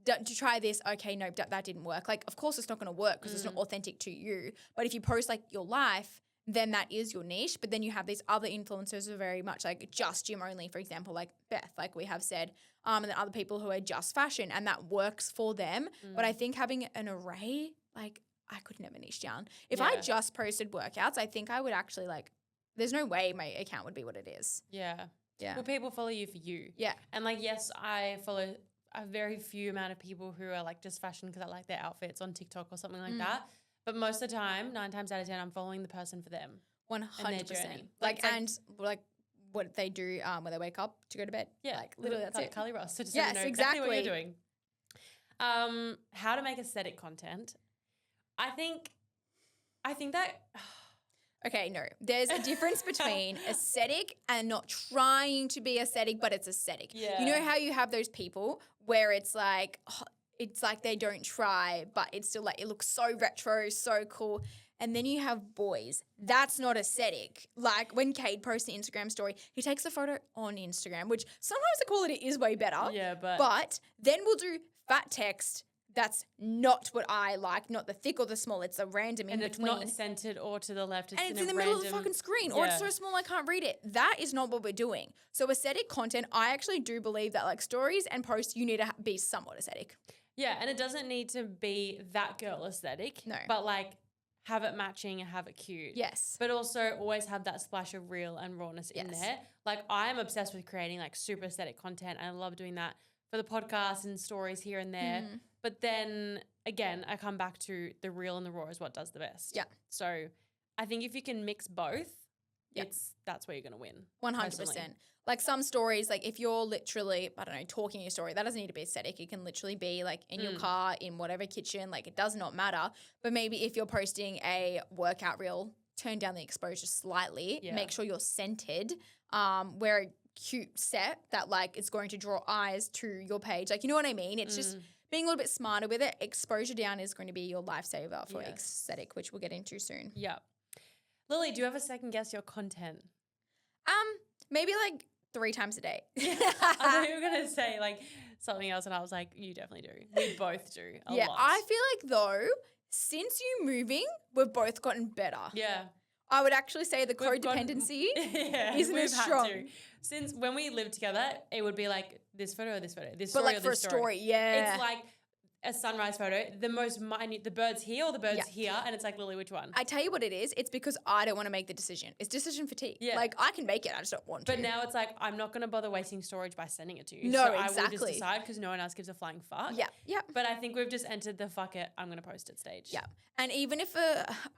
To try this, okay, no, that didn't work. Like, of course it's not going to work because it's not authentic to you. But if you post like your life, then that is your niche. But then you have these other influencers who are very much like just gym only, for example, like Beth, like we have said, and then other people who are just fashion and that works for them. But I think having an array, like I could never niche down. If I just posted workouts, I think I would actually like, there's no way my account would be what it is. Yeah. Yeah. Well, people follow you for you. Yeah. And like, yes, I follow a very few amount of people who are like just fashion because I like their outfits on TikTok or something like that. But most of the time, 9 times out of 10, I'm following the person for them. 100%. Like, and like what they do when they wake up to go to bed. Yeah. Like literally that's it. Carly Ross. So just yes, know exactly what you're doing. How to make aesthetic content. I think that okay, no. There's a difference between aesthetic and not trying to be aesthetic, but it's aesthetic. Yeah. You know how you have those people where it's like they don't try, but it's still like it looks so retro, so cool. And then you have boys. That's not aesthetic. Like when Cade posts an Instagram story, he takes a photo on Instagram, which sometimes the quality is way better. Yeah, but then we'll do fat text. That's not what I like, not the thick or the small. It's a random in between. And it's not centered or to the left. It's in the middle of the fucking screen or it's so small I can't read it. That is not what we're doing. So aesthetic content, I actually do believe that like stories and posts, you need to be somewhat aesthetic. Yeah, and it doesn't need to be that girl aesthetic. No. But like have it matching and have it cute. Yes. But also always have that splash of real and rawness in there. Like I am obsessed with creating like super aesthetic content and I love doing that for the podcast and stories here and there. But then again, I come back to the real and the raw is what does the best. Yeah. So I think if you can mix both, that's where you're going to win. 100%. Like some stories, like if you're literally, I don't know, talking your story, that doesn't need to be aesthetic. It can literally be like in your car, in whatever kitchen, like it does not matter. But maybe if you're posting a workout reel, turn down the exposure slightly, Yeah. make sure you're scented, wear a cute set that like is going to draw eyes to your page. Like, you know what I mean? It's just being a little bit smarter with it. Exposure down is going to be your lifesaver for aesthetic, which we'll get into soon. Yeah. Lily, do you ever second guess your content? Maybe like 3 times a day. I thought you were going to say like something else and I was like, you definitely do. We both do a lot. I feel like though, since you moving, we've both gotten better. Yeah. I would actually say the codependency isn't as strong. Since when we lived together, it would be like this photo or this photo, this But story like or for a this story, yeah. It's like a sunrise photo, the most minute, the bird's here or the bird's here, and it's like, Lily, which one? I tell you what it is. It's because I don't want to make the decision. It's decision fatigue. Yeah. Like I can make it, I just don't want to. But now it's like, I'm not going to bother wasting storage by sending it to you. No, so exactly. I will just decide because no one else gives a flying fuck. Yeah. But I think we've just entered the fuck it, I'm going to post it stage. Yeah. And even if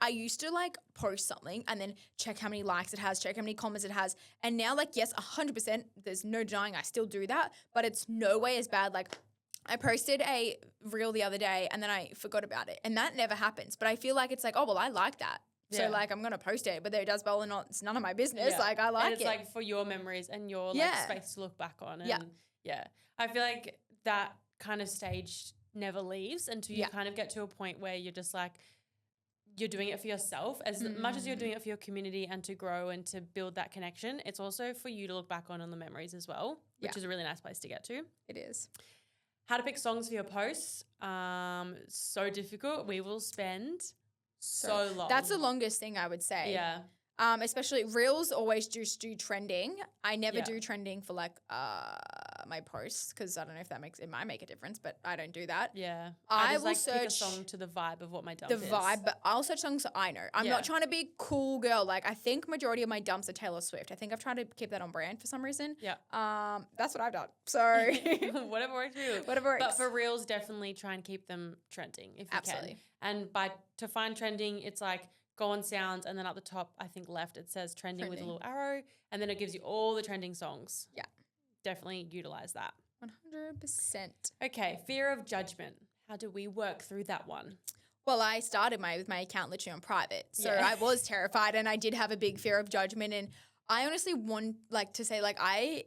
I used to like post something and then check how many likes it has, check how many comments it has. And now like, yes, 100%, there's no denying I still do that, but it's no way as bad. Like I posted a reel the other day and then I forgot about it. And that never happens. But I feel like it's like, oh, well, I like that. So like I'm going to post it, but there it does well or not. It's none of my business. Yeah. Like I like it. And it's like for your memories and your like space to look back on. And I feel like that kind of stage never leaves until you kind of get to a point where you're just like, you're doing it for yourself as much as you're doing it for your community and to grow and to build that connection. It's also for you to look back on the memories as well, which is a really nice place to get to. It is. How to pick songs for your posts. So difficult. We will spend so long. That's the longest thing I would say. Yeah. Especially reels always just do trending. I never do trending for like my posts because I don't know if it might make a difference, but I don't do that. Yeah. I just will like pick a search song to the vibe of what my dump the is. vibe, but I'll search songs that I know. I'm not trying to be cool girl. Like I think majority of my dumps are Taylor Swift. I think I've tried to keep that on brand for some reason. Yeah. That's what I've done. So whatever works for you. Whatever works. But for reels, definitely try and keep them trending if you can. And to find trending, it's like go on sounds and then up the top, I think left, it says trending with a little arrow and then it gives you all the trending songs. Yeah. Definitely utilize that. 100%. Okay, fear of judgment. How do we work through that one? Well, I started with my account literally on private. So I was terrified and I did have a big fear of judgment. And I honestly want to say I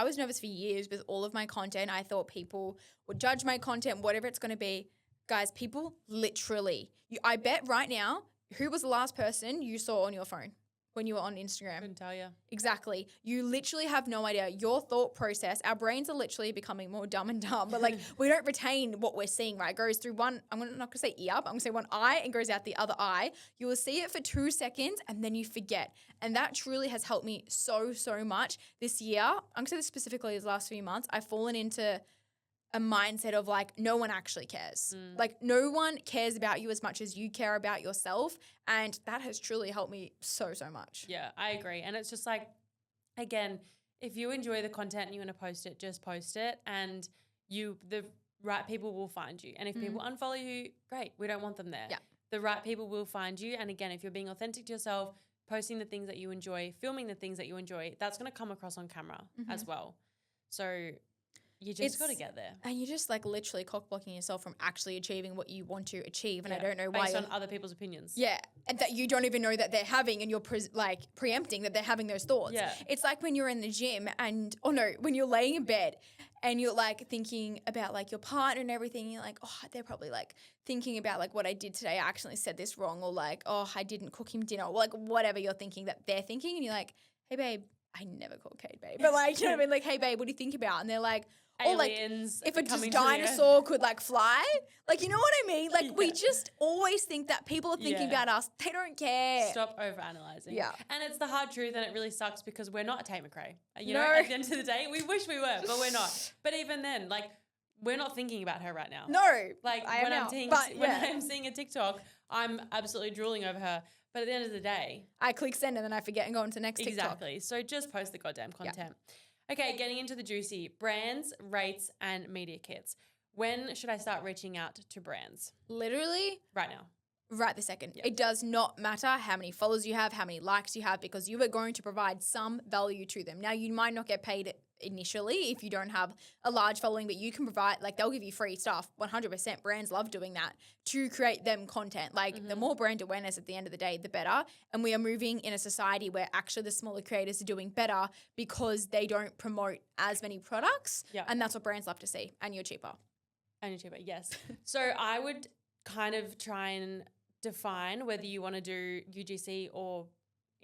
was nervous for years with all of my content. I thought people would judge my content, whatever it's going to be. Guys, people literally, I bet right now, who was the last person you saw on your phone when you were on Instagram? Couldn't tell you. Exactly. You literally have no idea. Your thought process, our brains are literally becoming more dumb and dumb, but like we don't retain what we're seeing, right? It goes through I'm not going to say ear, but I'm going to say one eye and goes out the other eye. You will see it for 2 seconds and then you forget. And that truly has helped me so, so much this year. I'm going to say this specifically these last few months. I've fallen into a mindset of like no one actually cares. Like no one cares about you as much as you care about yourself. And that has truly helped me so, so much. Yeah, I agree. And it's just like, again, if you enjoy the content and you want to post it, just post it and the right people will find you. And if people unfollow you, great. We don't want them there. Yeah. The right people will find you. And again, if you're being authentic to yourself, posting the things that you enjoy, filming the things that you enjoy, that's going to come across on camera as well. So you just got to get there. And you're just like literally cock blocking yourself from actually achieving what you want to achieve. And I don't know why. Based on other people's opinions. Yeah. And that you don't even know that they're having and you're preempting that they're having those thoughts. Yeah. It's like when you're in the gym when you're laying in bed and you're like thinking about like your partner and everything. And you're like, oh, they're probably like thinking about like what I did today. I actually said this wrong. Or like, oh, I didn't cook him dinner. Or like whatever you're thinking that they're thinking. And you're like, hey, babe, I never call Kate babe. But like, you know what I mean? Like, hey, babe, what do you think about? And they're like, aliens, or like if a dinosaur could like fly, like you know what I mean? Like we just always think that people are thinking about us. They don't care. Stop overanalyzing. Yeah, and it's the hard truth, and it really sucks because we're not a Tate McRae. You know, at the end of the day, we wish we were, but we're not. But even then, like we're not thinking about her right now. No, like when I'm seeing a TikTok, I'm absolutely drooling over her. But at the end of the day, I click send and then I forget and go on to the next TikTok. Exactly. So just post the goddamn content. Yeah. Okay, getting into the juicy. Brands, rates, and media kits. When should I start reaching out to brands? Literally. Right now. Right this second. Yep. It does not matter how many followers you have, how many likes you have, because you are going to provide some value to them. Now, you might not get paid initially if you don't have a large following, but you can provide, like, they'll give you free stuff. 100% brands love doing that to create them content. Like, the more brand awareness at the end of the day, the better. And we are moving in a society where actually the smaller creators are doing better because they don't promote as many products. Yeah. And that's what brands love to see. And you're cheaper. And you're cheaper, yes. So I would kind of try and define whether you want to do UGC or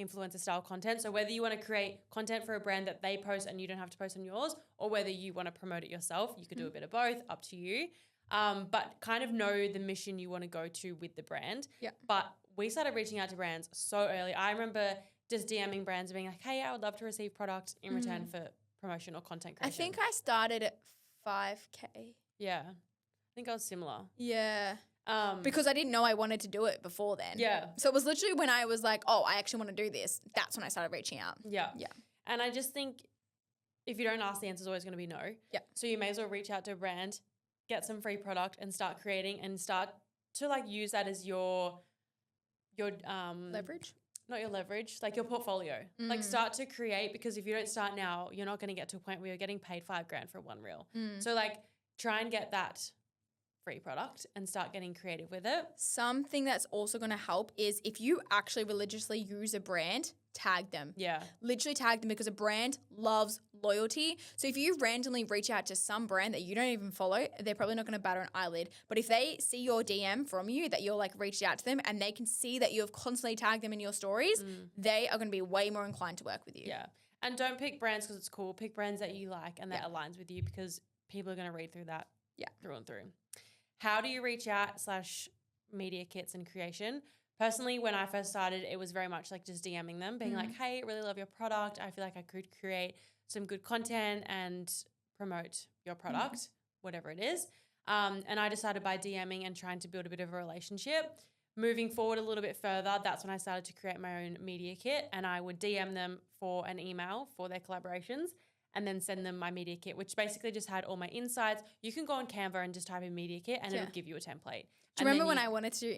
influencer style content. So whether you want to create content for a brand that they post and you don't have to post on yours, or whether you want to promote it yourself, you could do a bit of both, up to you. But kind of know the mission you want to go to with the brand. Yeah. But we started reaching out to brands so early. I remember just DMing brands and being like, hey, I would love to receive product in return for promotion or content creation. I think I started at 5K. Yeah. I think I was similar. Yeah. Because I didn't know I wanted to do it before then. Yeah. So it was literally when I was like, oh, I actually want to do this. That's when I started reaching out. Yeah. Yeah. And I just think if you don't ask, the answer is always going to be no. Yeah. So you may as well reach out to a brand, get some free product and start creating and start to like use that as your Leverage? Not your leverage, like your portfolio. Like start to create, because if you don't start now, you're not going to get to a point where you're getting paid $5,000 for one reel. So like try and get that free product and start getting creative with it. Something that's also going to help is if you actually religiously use a brand, tag them. Yeah. Literally tag them, because a brand loves loyalty. So if you randomly reach out to some brand that you don't even follow, they're probably not going to bat an eyelid. But if they see your DM from you that you're like reached out to them and they can see that you have constantly tagged them in your stories, they are going to be way more inclined to work with you. Yeah. And don't pick brands because it's cool. Pick brands that you like and that aligns with you, because people are going to read through that through and through. How do you reach out / media kits and creation? Personally, when I first started, it was very much like just DMing them, being like, hey, really love your product. I feel like I could create some good content and promote your product, whatever it is. And I decided by DMing and trying to build a bit of a relationship. Moving forward a little bit further, that's when I started to create my own media kit, and I would DM them for an email for their collaborations and then send them my media kit, which basically just had all my insights. You can go on Canva and just type in media kit and it'll give you a template. Do you remember when I wanted to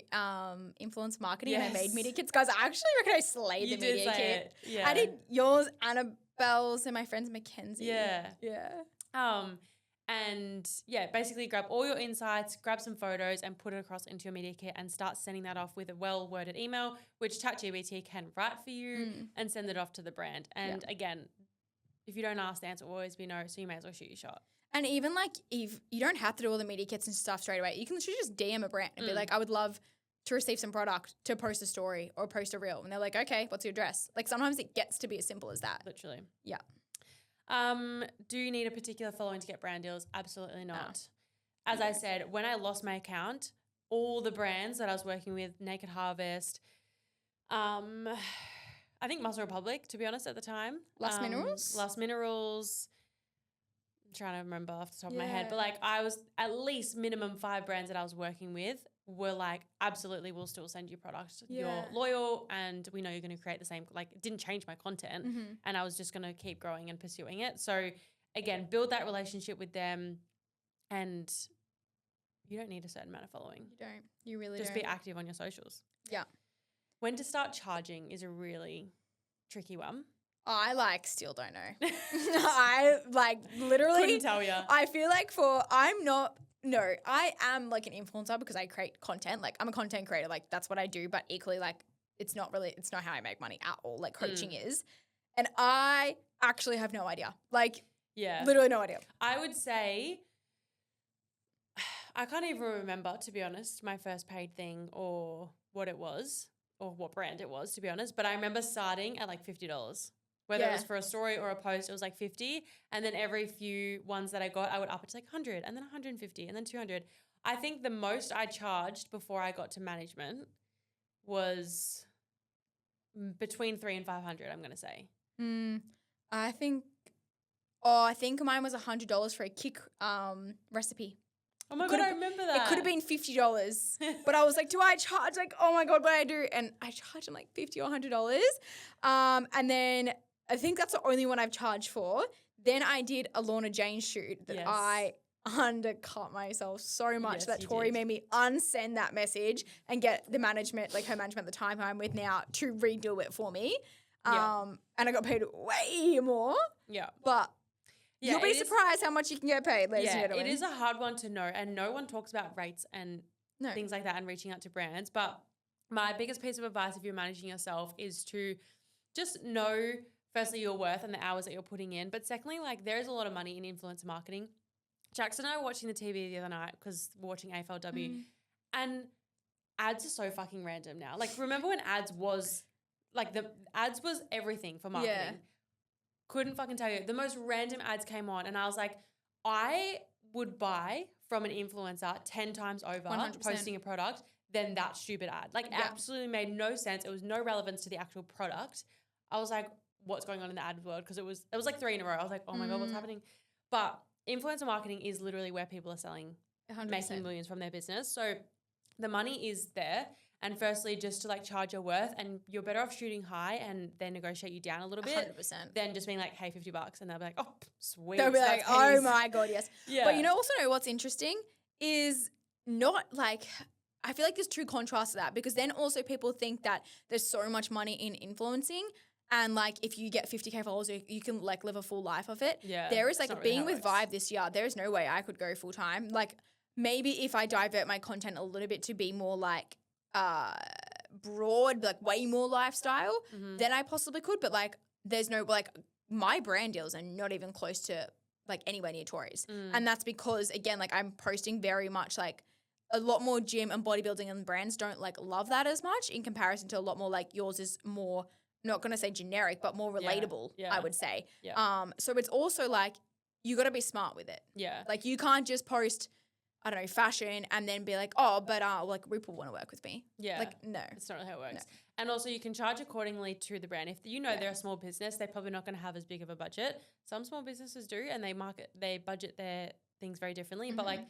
influence marketing and I made media kits? Guys, I actually reckon I slayed the media kit. Yeah. I did yours, Annabelle's, and my friend's Mackenzie. Yeah. Yeah. And yeah, basically grab all your insights, grab some photos and put it across into your media kit and start sending that off with a well-worded email, which ChatGPT can write for you and send it off to the brand. And again, if you don't ask, the answer will always be no, so you may as well shoot your shot. And even like if you don't have to do all the media kits and stuff straight away, you can literally just DM a brand and be like, I would love to receive some product to post a story or post a reel. And they're like, okay, what's your address? Like sometimes it gets to be as simple as that. Literally. Yeah. Do you need a particular following to get brand deals? Absolutely not. As I said, when I lost my account, all the brands that I was working with, Naked Harvest, I think Muscle Republic, to be honest, at the time. Last Minerals? Last Minerals. I'm trying to remember off the top of my head. But like I was at least minimum 5 brands that I was working with were like, absolutely, we'll still send you product. Yeah. You're loyal and we know you're going to create the same, like it didn't change my content and I was just going to keep growing and pursuing it. So again, build that relationship with them and you don't need a certain amount of following. You don't. You really just don't. be active on your socials. Yeah. When to start charging is a really tricky one. I still don't know. I literally Couldn't tell you. I feel like I am like an influencer because I create content. Like I'm a content creator. Like that's what I do. But equally, like it's not how I make money at all. Like coaching is. And I actually have no idea. Like literally no idea. I would say I can't even remember, to be honest, my first paid thing or what it was or what brand it was, to be honest. But I remember starting at like $50. Whether it was for a story or a post, it was like 50. And then every few ones that I got, I would up it to like 100 and then 150 and then 200. I think the most I charged before I got to management was between 300 and 500, I'm going to say. I think mine was $100 for a kick recipe. Oh my God, I remember that. It could have been $50. But I was like, do I charge? Like, oh my God, what do I do? And I charged them like $50 or $100. And then I think that's the only one I've charged for. Then I did a Lorna Jane shoot that I undercut myself so much that Tori made me unsend that message and get the management, like her management at the time who I'm with now, to redo it for me. And I got paid way more. Yeah. But Yeah, You'll be surprised how much you can get paid, ladies and yeah, gentlemen. it is a hard one to know, and no one talks about rates and No. things like that and reaching out to brands. But my biggest piece of advice if you're managing yourself is to just know, firstly, your worth and the hours that you're putting in. But secondly, like there's a lot of money in influencer marketing. Jackson and I were watching the TV the other night because we're watching AFLW, and ads are so fucking random now. Like, remember when ads was, like the ads was everything for marketing. Yeah. Couldn't fucking tell you. The most random ads came on and I was like, I would buy from an influencer 10 times over 100%. posting a product than that stupid ad. Like absolutely made no sense. It was no relevance to the actual product. I was like, what's going on in the ad world? Because it was like 3 in a row. I was like, oh my God, what's happening? But influencer marketing is literally where people are selling, 100%. making millions from their business. So the money is there. And firstly, just to like charge your worth, and you're better off shooting high and then negotiate you down a little bit 100%. than just being like, hey, $50. And they'll be like, oh, sweet. They'll be like, that's oh pennies. my God, yes. Yeah. But you also know what's interesting is not like, I feel like there's two contrasts to that, because then also people think that there's so much money in influencing, and like if you get 50K followers, you can like live a full life of it. Yeah, There is it's like not really being how it with works. Vibe this year, there is no way I could go full time. Like maybe if I divert my content a little bit to be more like broad, like way more lifestyle, then I possibly could. But like there's no, like my brand deals are not even close to like anywhere near Tori's. And that's because again, like I'm posting very much like a lot more gym and bodybuilding, and brands don't like love that as much in comparison to a lot more like yours is more, not going to say generic, but more relatable, I would say. Yeah. So it's also like you got to be smart with it. Yeah. Like you can't just post, I don't know, fashion and then be like, oh, but like RuPaul want to work with me. Yeah. Like no. It's not really how it works. And also you can charge accordingly to the brand. If you know they're a small business, they're probably not going to have as big of a budget. Some small businesses do, and they budget their things very differently. But like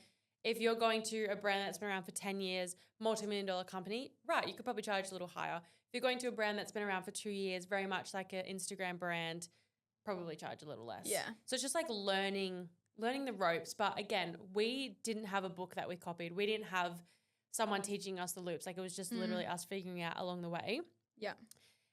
if you're going to a brand that's been around for 10 years, multi-million-dollar company, right, you could probably charge a little higher. If you're going to a brand that's been around for 2 years, very much like an Instagram brand, probably charge a little less. Yeah. So it's just like learning the ropes. But again, we didn't have a book that we copied. We didn't have someone teaching us the loops. Like it was just literally us figuring out along the way. Yeah.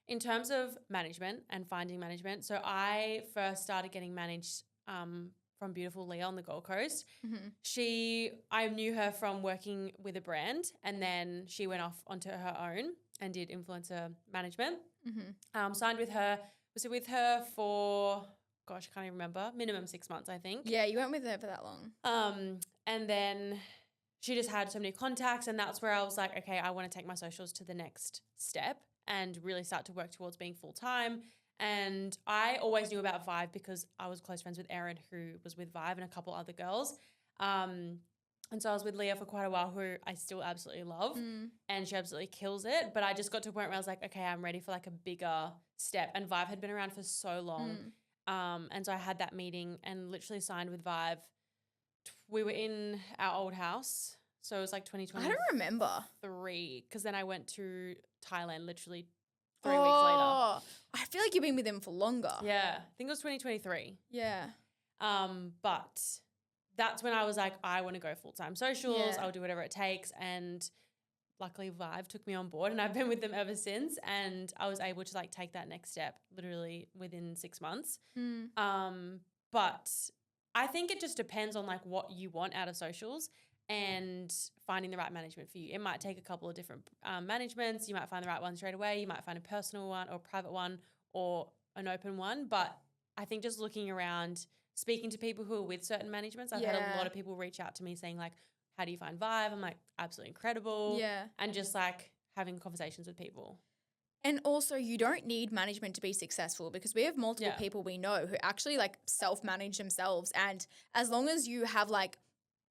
In terms of management and finding management, so I first started getting managed from beautiful Leah on the Gold Coast. I knew her from working with a brand, and then she went off onto her own and did influencer management. Signed with her, was with her for, gosh, I can't even remember, minimum 6 months, I think. Yeah, you went with her for that long. And then she just had so many contacts, and that's where I was like, okay, I want to take my socials to the next step and really start to work towards being full-time. And I always knew about Vive because I was close friends with Erin, who was with Vive, and a couple other girls. And so I was with Leah for quite a while, who I still absolutely love, and she absolutely kills it. But I just got to a point where I was like, okay, I'm ready for like a bigger step. And Vive had been around for so long. And so I had that meeting and literally signed with Vive. We were in our old house. So it was like 2023. I don't remember. Because then I went to Thailand literally 3 weeks later. I feel like you've been with them for longer. Yeah. I think it was 2023. Yeah. But that's when I was like, I want to go full-time socials. I'll do whatever it takes. And luckily Vive took me on board, and I've been with them ever since. And I was able to like take that next step literally within 6 months. But I think it just depends on like what you want out of socials and finding the right management for you. It might take a couple of different managements. You might find the right one straight away. You might find a personal one or a private one or an open one. But I think just looking around, speaking to people who are with certain managements, I've had a lot of people reach out to me saying like, how do you find Vive? I'm like, absolutely incredible. Yeah. And just like having conversations with people. And also you don't need management to be successful, because we have multiple people we know who actually like self-manage themselves. And as long as you have like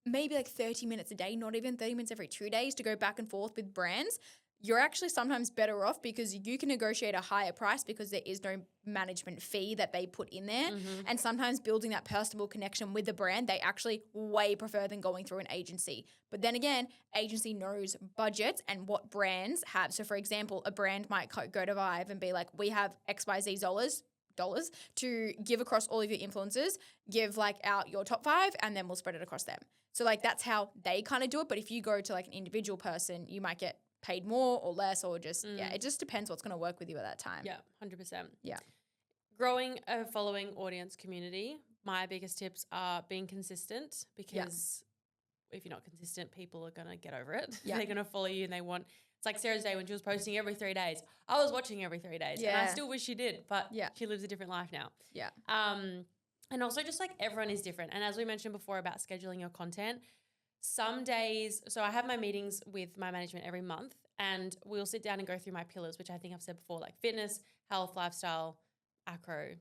maybe like 30 minutes a day, not even 30 minutes every 2 days to go back and forth with brands, you're actually sometimes better off because you can negotiate a higher price because there is no management fee that they put in there. And sometimes building that personal connection with the brand, they actually way prefer than going through an agency. But then again, agency knows budgets and what brands have. So for example, a brand might go to Vive and be like, we have XYZ dollars to give across all of your influencers, give like out your top 5, and then we'll spread it across them. So like that's how they kind of do it. But if you go to like an individual person, you might get paid more or less, or just, it just depends what's going to work with you at that time. Yeah, 100%. Yeah. Growing a following audience community, my biggest tips are being consistent, because if you're not consistent, people are going to get over it. Yeah. They're going to follow you and they want – it's like Sarah's day when she was posting every 3 days. I was watching every 3 days and I still wish she did, but she lives a different life now. Yeah. And also just like everyone is different. And as we mentioned before about scheduling your content, some days – so I have my meetings with my management every month and we'll sit down and go through my pillars, which I think I've said before, like fitness, health, lifestyle, acro,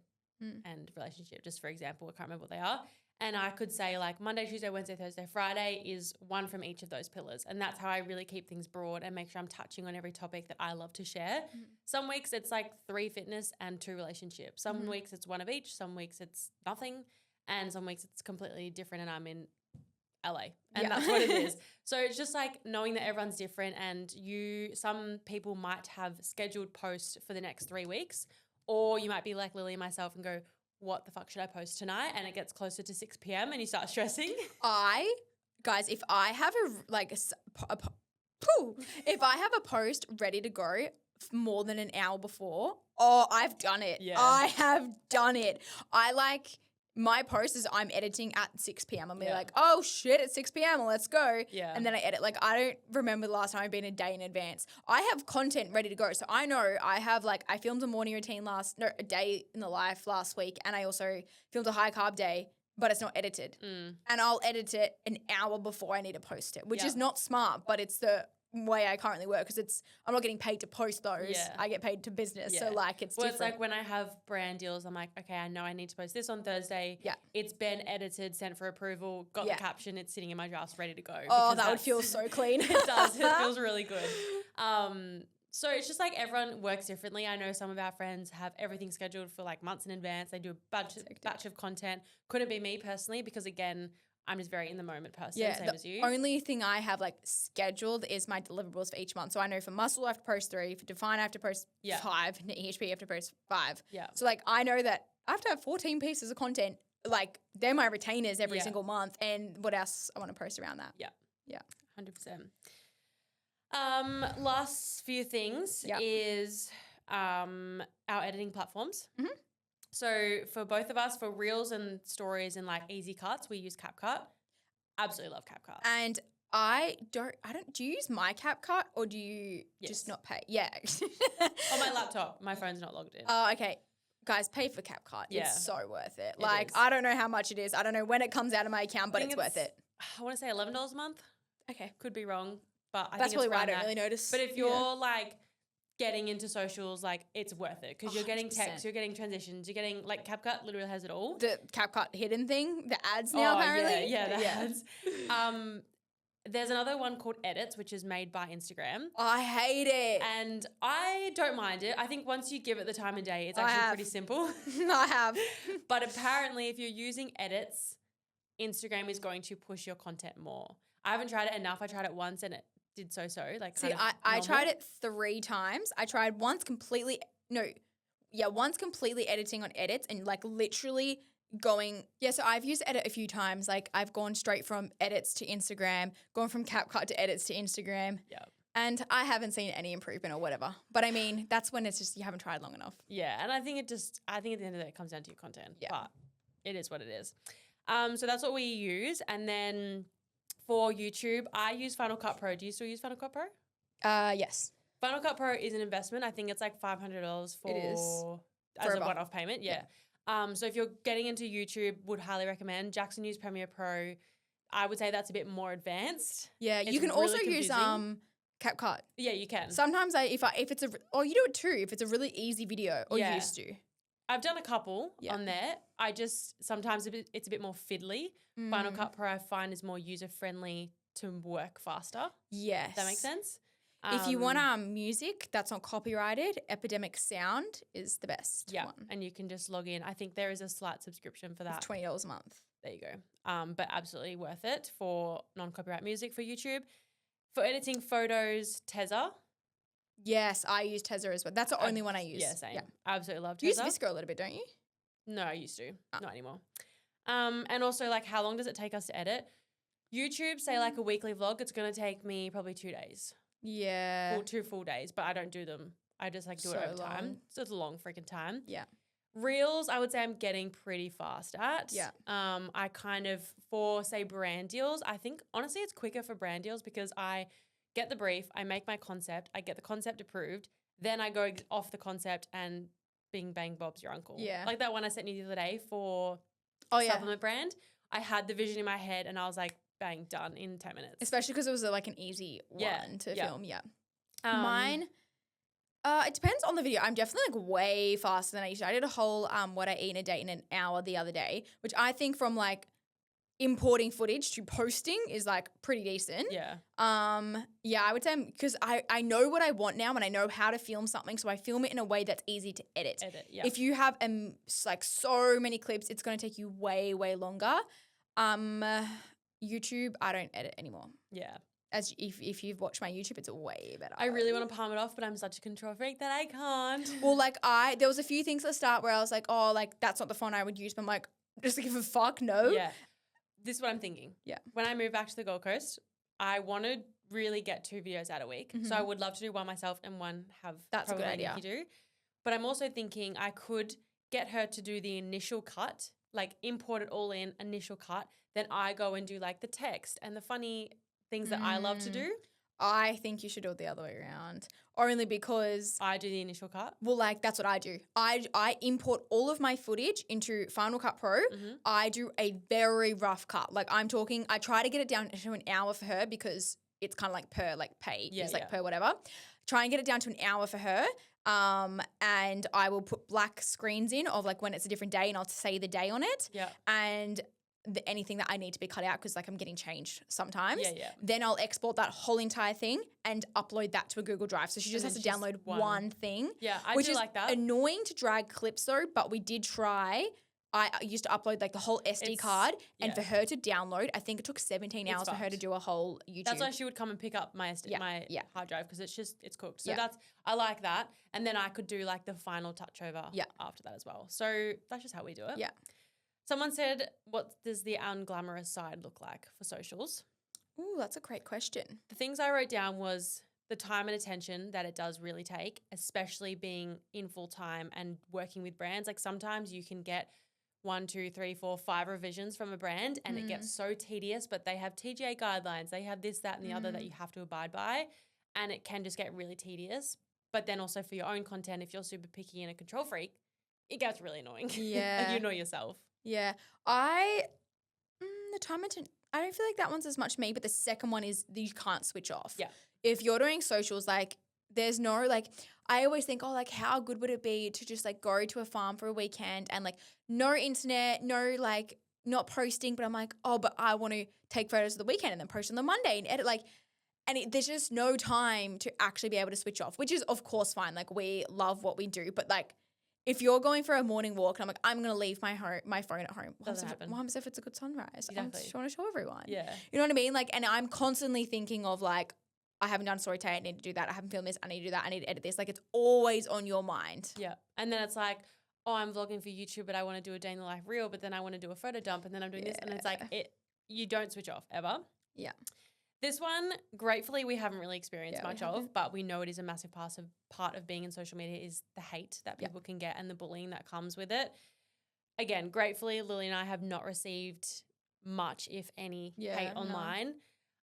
and relationship, just for example. I can't remember what they are. And I could say like Monday, Tuesday, Wednesday, Thursday, Friday is one from each of those pillars. And that's how I really keep things broad and make sure I'm touching on every topic that I love to share. Some weeks it's like 3 fitness and 2 relationships. Some weeks it's 1 of each. Some weeks it's nothing. And some weeks it's completely different and I'm in LA. And that's what it is. So it's just like knowing that everyone's different and some people might have scheduled posts for the next 3 weeks, or you might be like Lily and myself and go, what the fuck should I post tonight? And it gets closer to 6 p.m. and you start stressing. Guys, if I have if I have a post ready to go more than an hour before, I've done it. Yeah. I have done it. My post is I'm editing at 6 p.m. I'll be like, oh shit, it's 6 p.m. Let's go. Yeah. And then I edit. Like, I don't remember the last time I've been a day in advance. I have content ready to go. So I know I filmed a morning routine a day in the life last week. And I also filmed a high carb day, but it's not edited. And I'll edit it an hour before I need to post it, which is not smart, but it's the way I currently work because I'm not getting paid to post those. Yeah. I get paid to business. Yeah. So like it's different. It's like when I have brand deals, I'm like, okay, I know I need to post this on Thursday. Yeah. It's been edited, sent for approval, got the caption, it's sitting in my drafts ready to go. Oh, that would feel so clean. It does. It feels really good. So it's just like everyone works differently. I know some of our friends have everything scheduled for like months in advance. They do a batch of content. Couldn't be me personally because again, I'm just very in the moment person, same as you. The only thing I have like scheduled is my deliverables for each month. So I know for muscle I have to post 3, for define I have to post 5, and EHP I have to post 5. Yeah. So like I know that I have to have 14 pieces of content. Like they're my retainers every single month, and what else I want to post around that. Yeah. Yeah. 100%. Last few things is our editing platforms. Mm-hmm. So for both of us, for reels and stories and like easy cuts, we use CapCut. Absolutely love CapCut. And do you use my CapCut or do you just not pay? Yeah. On my laptop. My phone's not logged in. Oh, okay. Guys, pay for CapCut. Yeah. It's so worth it. I don't know how much it is. I don't know when it comes out of my account, but it's worth it. I want to say $11 a month. Okay. Could be wrong, but I think that's probably why I don't really notice. But if you're like getting into socials, like it's worth it because you're getting text, you're getting transitions, you're getting like CapCut literally has it all. The CapCut hidden thing, the ads now apparently. Yeah, the ads. There's another one called Edits, which is made by Instagram. I hate it. And I don't mind it. I think once you give it the time of day, it's actually pretty simple. I have. But apparently if you're using Edits, Instagram is going to push your content more. I haven't tried it enough. I tried it once and it did so-so. Like, see, I tried it 3 times. I tried once completely editing on Edits and like literally going, so I've used Edit a few times. Like I've gone straight from Edits to Instagram, gone from CapCut to Edits to Instagram. Yeah. And I haven't seen any improvement or whatever. But I mean, that's when it's just you haven't tried long enough. Yeah. And I think at the end of the day, it comes down to your content. Yeah. But it is what it is. So that's what we use. And then for YouTube, I use Final Cut Pro. Do you still use Final Cut Pro? Yes. Final Cut Pro is an investment. I think it's like $500 as a one-off payment. Yeah. So if you're getting into YouTube, would highly recommend. Jackson used Premiere Pro. I would say that's a bit more advanced. Yeah, you can really also use CapCut. Yeah, you can. Sometimes you do it too if it's a really easy video or used to. I've done a couple on there. Sometimes it's a bit more fiddly. Final Cut Pro I find is more user-friendly to work faster. Yes. Does that make sense? If you want music that's not copyrighted, Epidemic Sound is the best one. And you can just log in. I think there is a slight subscription for that. It's $20 a month. There you go. But absolutely worth it for non-copyright music for YouTube. For editing photos, Tezza. Yes, I use Tezza as well. That's the only one I use. Yeah, same. Yeah. I absolutely love Tezza. You use Visco a little bit, don't you? No, I used to. Not anymore. And also, like, how long does it take us to edit? YouTube, say, like, a weekly vlog, it's going to take me probably 2 days. Yeah. 2 full days, but I don't do them. I just, like, do it over time. So it's a long freaking time. Yeah. Reels, I would say I'm getting pretty fast at. Yeah. I kind of, for say brand deals, I think honestly it's quicker for brand deals because I get the brief, I make my concept, I get the concept approved, then I go off the concept and bing bang Bob's your uncle. Yeah. Like that one I sent you the other day for yeah. supplement brand. I had the vision in my head and I was like, bang, done in 10 minutes. Especially because it was like an easy one to film. Yeah. Mine, it depends on the video. I'm definitely like way faster than I used to. I did a whole what I eat in a day in an hour the other day, which I think from like importing footage to posting is like pretty decent. Yeah. Yeah, I would say because I know what I want now and I know how to film something, so I film it in a way that's easy to edit. Yeah. If you have like so many clips, it's going to take you way longer. YouTube, I don't edit anymore. Yeah. As if you've watched my YouTube, it's way better. I really want to palm it off, but I'm such a control freak that I can't. Well, like there was a few things at the start where I was like, oh, like that's not the phone I would use. But I'm like, just to give a fuck, no. Yeah. This is what I'm thinking. Yeah. When I move back to the Gold Coast, I want to really get 2 videos out a week. Mm-hmm. So I would love to do one myself and one have that's a good idea. Nikki do. But I'm also thinking I could get her to do the initial cut, like import it all in, initial cut. Then I go and do like the text and the funny things that I love to do. I think you should do it the other way around. Only because I do the initial cut. Well, like that's what I do. I import all of my footage into Final Cut Pro. Mm-hmm. I do a very rough cut. Like I try to get it down to an hour for her because it's kind of like per like pay. Yeah, it's like per whatever. Try and get it down to an hour for her. And I will put black screens in of like when it's a different day and I'll say the day on it. Yeah. And anything that I need to be cut out because like I'm getting changed sometimes. Yeah. Then I'll export that whole entire thing and upload that to a Google Drive. So she just has to download one thing. Yeah, I which do is like that. Annoying to drag clips though, but we did try. I used to upload like the whole SD card and for her to download, I think it took 17 hours for her to do a whole YouTube. That's why she would come and pick up my hard drive because it's cooked. So I like that. And then I could do like the final touch over after that as well. So that's just how we do it. Yeah. Someone said, what does the unglamorous side look like for socials? Ooh, that's a great question. The things I wrote down was the time and attention that it does really take, especially being in full time and working with brands. Like sometimes you can get 1, 2, 3, 4, 5 revisions from a brand and it gets so tedious, but they have TGA guidelines. They have this, that, and the other that you have to abide by. And it can just get really tedious. But then also for your own content, if you're super picky and a control freak, it gets really annoying. Yeah. And you know yourself. Yeah. The time and I don't feel like that one's as much me, but the second one is that you can't switch off. Yeah. If you're doing socials, like there's no like, I always think, oh, like how good would it be to just like go to a farm for a weekend and like no internet, no like not posting, but I'm like, oh, but I want to take photos of the weekend and then post on the Monday and edit like, and there's just no time to actually be able to switch off, which is of course fine. Like we love what we do, but like, if you're going for a morning walk and I'm like, I'm going to leave my phone at home. What happens if it's a good sunrise? Exactly. I just want to show everyone. Yeah. You know what I mean? Like, and I'm constantly thinking of like, I haven't done a story today. I need to do that. I haven't filmed this. I need to do that. I need to edit this. Like it's always on your mind. Yeah. And then it's like, oh, I'm vlogging for YouTube, but I want to do a day in the life reel, but then I want to do a photo dump and then I'm doing this. And it's like, you don't switch off ever. Yeah. This one, gratefully, we haven't really experienced much of, but we know it is a massive part of being in social media is the hate that people can get and the bullying that comes with it. Again, gratefully, Lily and I have not received much, if any, hate online.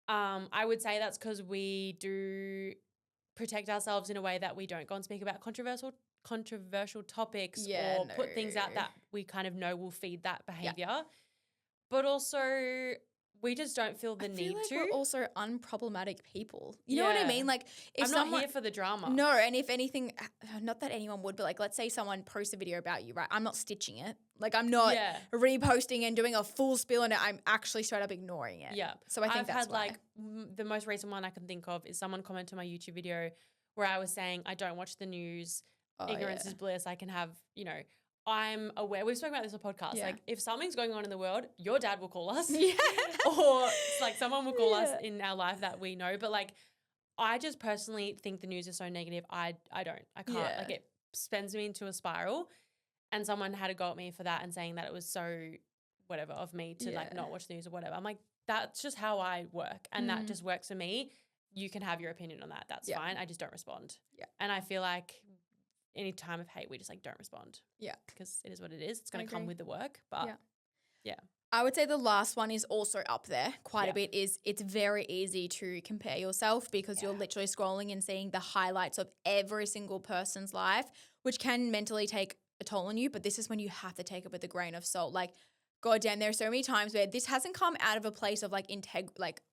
I would say that's because we do protect ourselves in a way that we don't go and speak about controversial topics or put things out that we kind of know will feed that behavior. But also we just don't feel the need to. We're also unproblematic people. You know what I mean? Like, if I'm not here for the drama. No, and if anything, not that anyone would, but like, let's say someone posts a video about you, right? I'm not stitching it. Like, I'm not reposting and doing a full spiel on it. I'm actually straight up ignoring it. Yeah. So I think I've that's had like the most recent one I can think of is someone commented on my YouTube video where I was saying I don't watch the news. Ignorance is bliss. I can have, I'm aware. We've spoken about this on podcast. Yeah. Like, if something's going on in the world, your dad will call us. Yeah. Or like someone will call us in our life that we know. But like, I just personally think the news is so negative. I don't. I can't. Yeah. Like, it spins me into a spiral. And someone had a go at me for that and saying that it was so whatever of me to like not watch the news or whatever. I'm like, that's just how I work. And that just works for me. You can have your opinion on that. That's fine. I just don't respond. Yeah. And I feel like any time of hate, we just like don't respond. Yeah. Because it is what it is. It's going to agree. come with the work. But yeah. I would say the last one is also up there quite a bit. Is it's very easy to compare yourself because you're literally scrolling and seeing the highlights of every single person's life, which can mentally take a toll on you. But this is when you have to take it with a grain of salt. Like, God damn, there are so many times where this hasn't come out of a place of like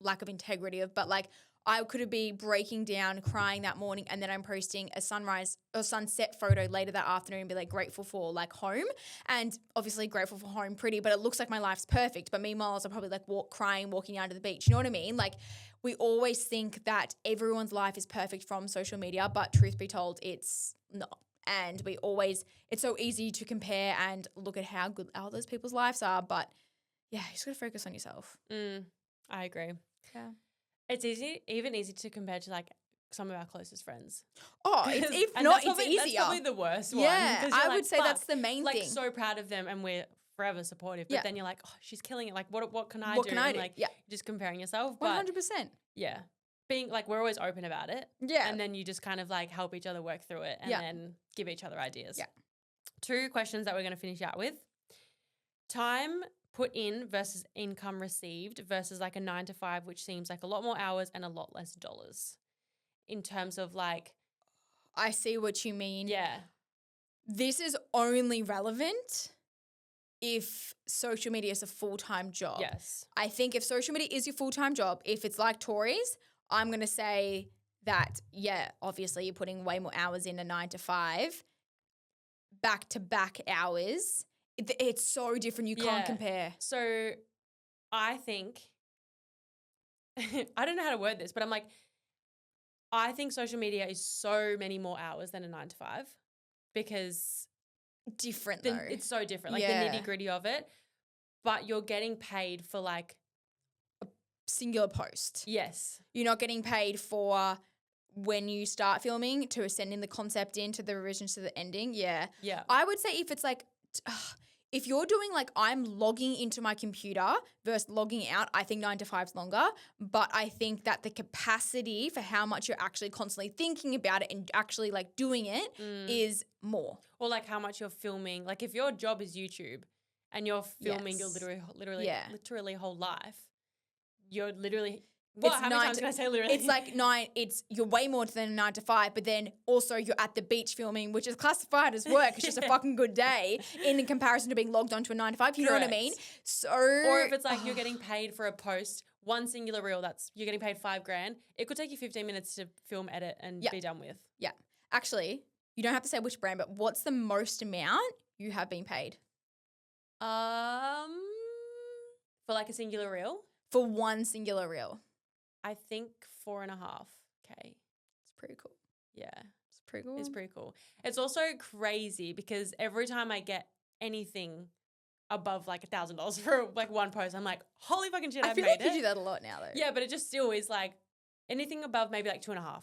lack of integrity but like I could be breaking down, crying that morning, and then I'm posting a sunrise or sunset photo later that afternoon and be like grateful for like home, and obviously grateful for home pretty, but it looks like my life's perfect. But meanwhile, I'm probably like crying, walking down to the beach. You know what I mean? Like we always think that everyone's life is perfect from social media, but truth be told, it's not. And it's so easy to compare and look at how good others people's lives are. But yeah, you just got to focus on yourself. I agree. Yeah. It's even easy to compare to like some of our closest friends. Oh, it's easier. That's probably the worst one. Yeah, I would say that's the main thing. Like so proud of them and we're forever supportive. But then you're like, oh, she's killing it. Like what can I do? What can I do? Like, yeah. Just comparing yourself. 100%. Yeah. Being like, we're always open about it. Yeah. And then you just kind of like help each other work through it and then give each other ideas. Yeah. 2 questions that we're going to finish out with. Time put in versus income received versus like a 9 to 5, which seems like a lot more hours and a lot less dollars in terms of like. I see what you mean. Yeah. This is only relevant if social media is a full-time job. Yes. I think if social media is your full-time job, if it's like Tori's, I'm going to say that, yeah, obviously you're putting way more hours in a 9 to 5, back-to-back hours. It's so different. You can't compare. So I think, I don't know how to word this, but I'm like, I think social media is so many more hours than a 9 to 5 because different though. It's so different, like the nitty gritty of it, but you're getting paid for like a singular post. Yes. You're not getting paid for when you start filming to sending the concept in to the revisions to the ending. Yeah. Yeah. I would say if it's like, if you're doing like I'm logging into my computer versus logging out, I think 9 to 5 is longer. But I think that the capacity for how much you're actually constantly thinking about it and actually like doing it is more. Or like how much you're filming. Like if your job is YouTube and you're filming your literally whole life, you're literally. Well, how many times can I say literally? It's like you're way more than a 9 to 5, but then also you're at the beach filming, which is classified as work. It's just a fucking good day in comparison to being logged onto a 9 to 5. You know what I mean? So, or if it's like you're getting paid for a post, one singular reel, you're getting paid $5,000. It could take you 15 minutes to film, edit, and be done with. Yeah. Actually, you don't have to say which brand, but what's the most amount you have been paid? For like a singular reel? For one singular reel. I think 4.5K. It's pretty cool. Yeah. It's pretty cool. It's pretty cool. It's also crazy because every time I get anything above like $1,000 for like one post, I'm like, holy fucking shit, I've made it. I feel like you do that a lot now though. Yeah, but it just still is like anything above maybe like 2.5 for like one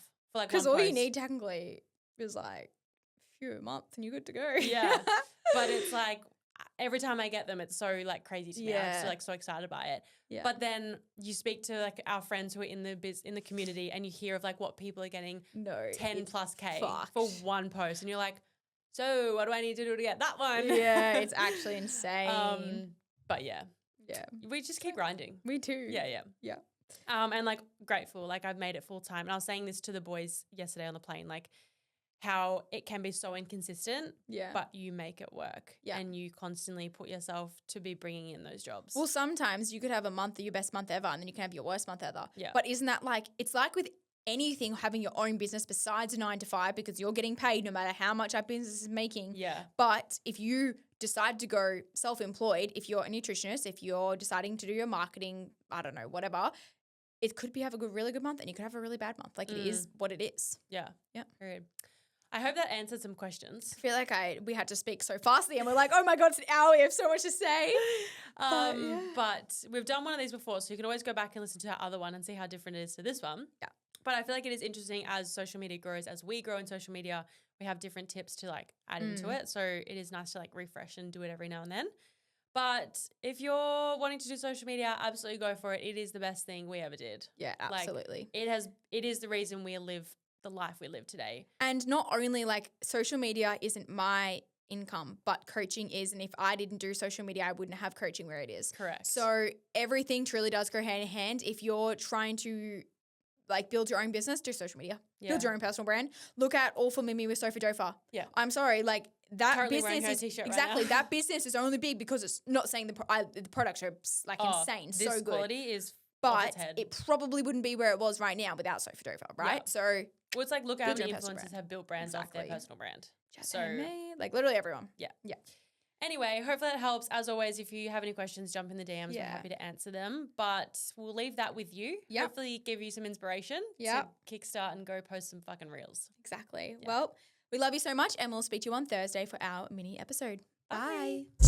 post. Because all you need technically is like a few a month and you're good to go. Yeah. But it's like every time I get them, it's so like crazy to me. I'm just like so excited by it. Yeah. But then you speak to like our friends who are in the community and you hear of like what people are getting 10 plus K for one post. And you're like, so what do I need to do to get that one? Yeah, it's actually insane. But yeah. Yeah. We just keep grinding. Me too. Yeah. And like grateful, like I've made it full time. And I was saying this to the boys yesterday on the plane, like how it can be so inconsistent, but you make it work and you constantly put yourself to be bringing in those jobs. Well, sometimes you could have a month of your best month ever and then you can have your worst month ever. Yeah. But isn't that like, it's like with anything, having your own business besides a 9 to 5 because you're getting paid no matter how much that business is making. Yeah. But if you decide to go self-employed, if you're a nutritionist, if you're deciding to do your marketing, I don't know, whatever, it could be have a really good month and you could have a really bad month. Like it is what it is. Yeah. Yeah. Period. I hope that answered some questions. I feel like we had to speak so fastly and we're like, oh my God, it's an hour. We have so much to say. But we've done one of these before, so you can always go back and listen to our other one and see how different it is to this one. Yeah. But I feel like it is interesting as social media grows, as we grow in social media, we have different tips to like add into it. So it is nice to like refresh and do it every now and then. But if you're wanting to do social media, absolutely go for it. It is the best thing we ever did. Yeah, absolutely. Like, it is the reason we live the life we live today. And not only like social media isn't my income, but coaching is. And if I didn't do social media, I wouldn't have coaching where it is. Correct. So everything truly does go hand in hand. If you're trying to like build your own business, do social media, build your own personal brand. Look at All for Mimi with Sophie Dofa. Yeah. I'm sorry, like that Currently wearing business her is t-shirt right exactly now. that business is only big because it's not saying the products are like insane, This so good. quality is off But its head. it probably wouldn't be where it was right now without Sophie Dofa, right? Yeah. So well, it's like look at how build many your personal influencers brand. have built brands off their Exactly. personal brand. just So me, like literally everyone. yeah. Yeah. Anyway, hopefully that helps. As always, if you have any questions, jump in the DMs. Yeah. We're happy to answer them. But we'll leave that with you. Yep. Hopefully give you some inspiration Yep. to kickstart and go post some fucking reels. Exactly. Yeah. Well, we love you so much, and we'll speak to you on Thursday for our mini episode. Bye. Bye.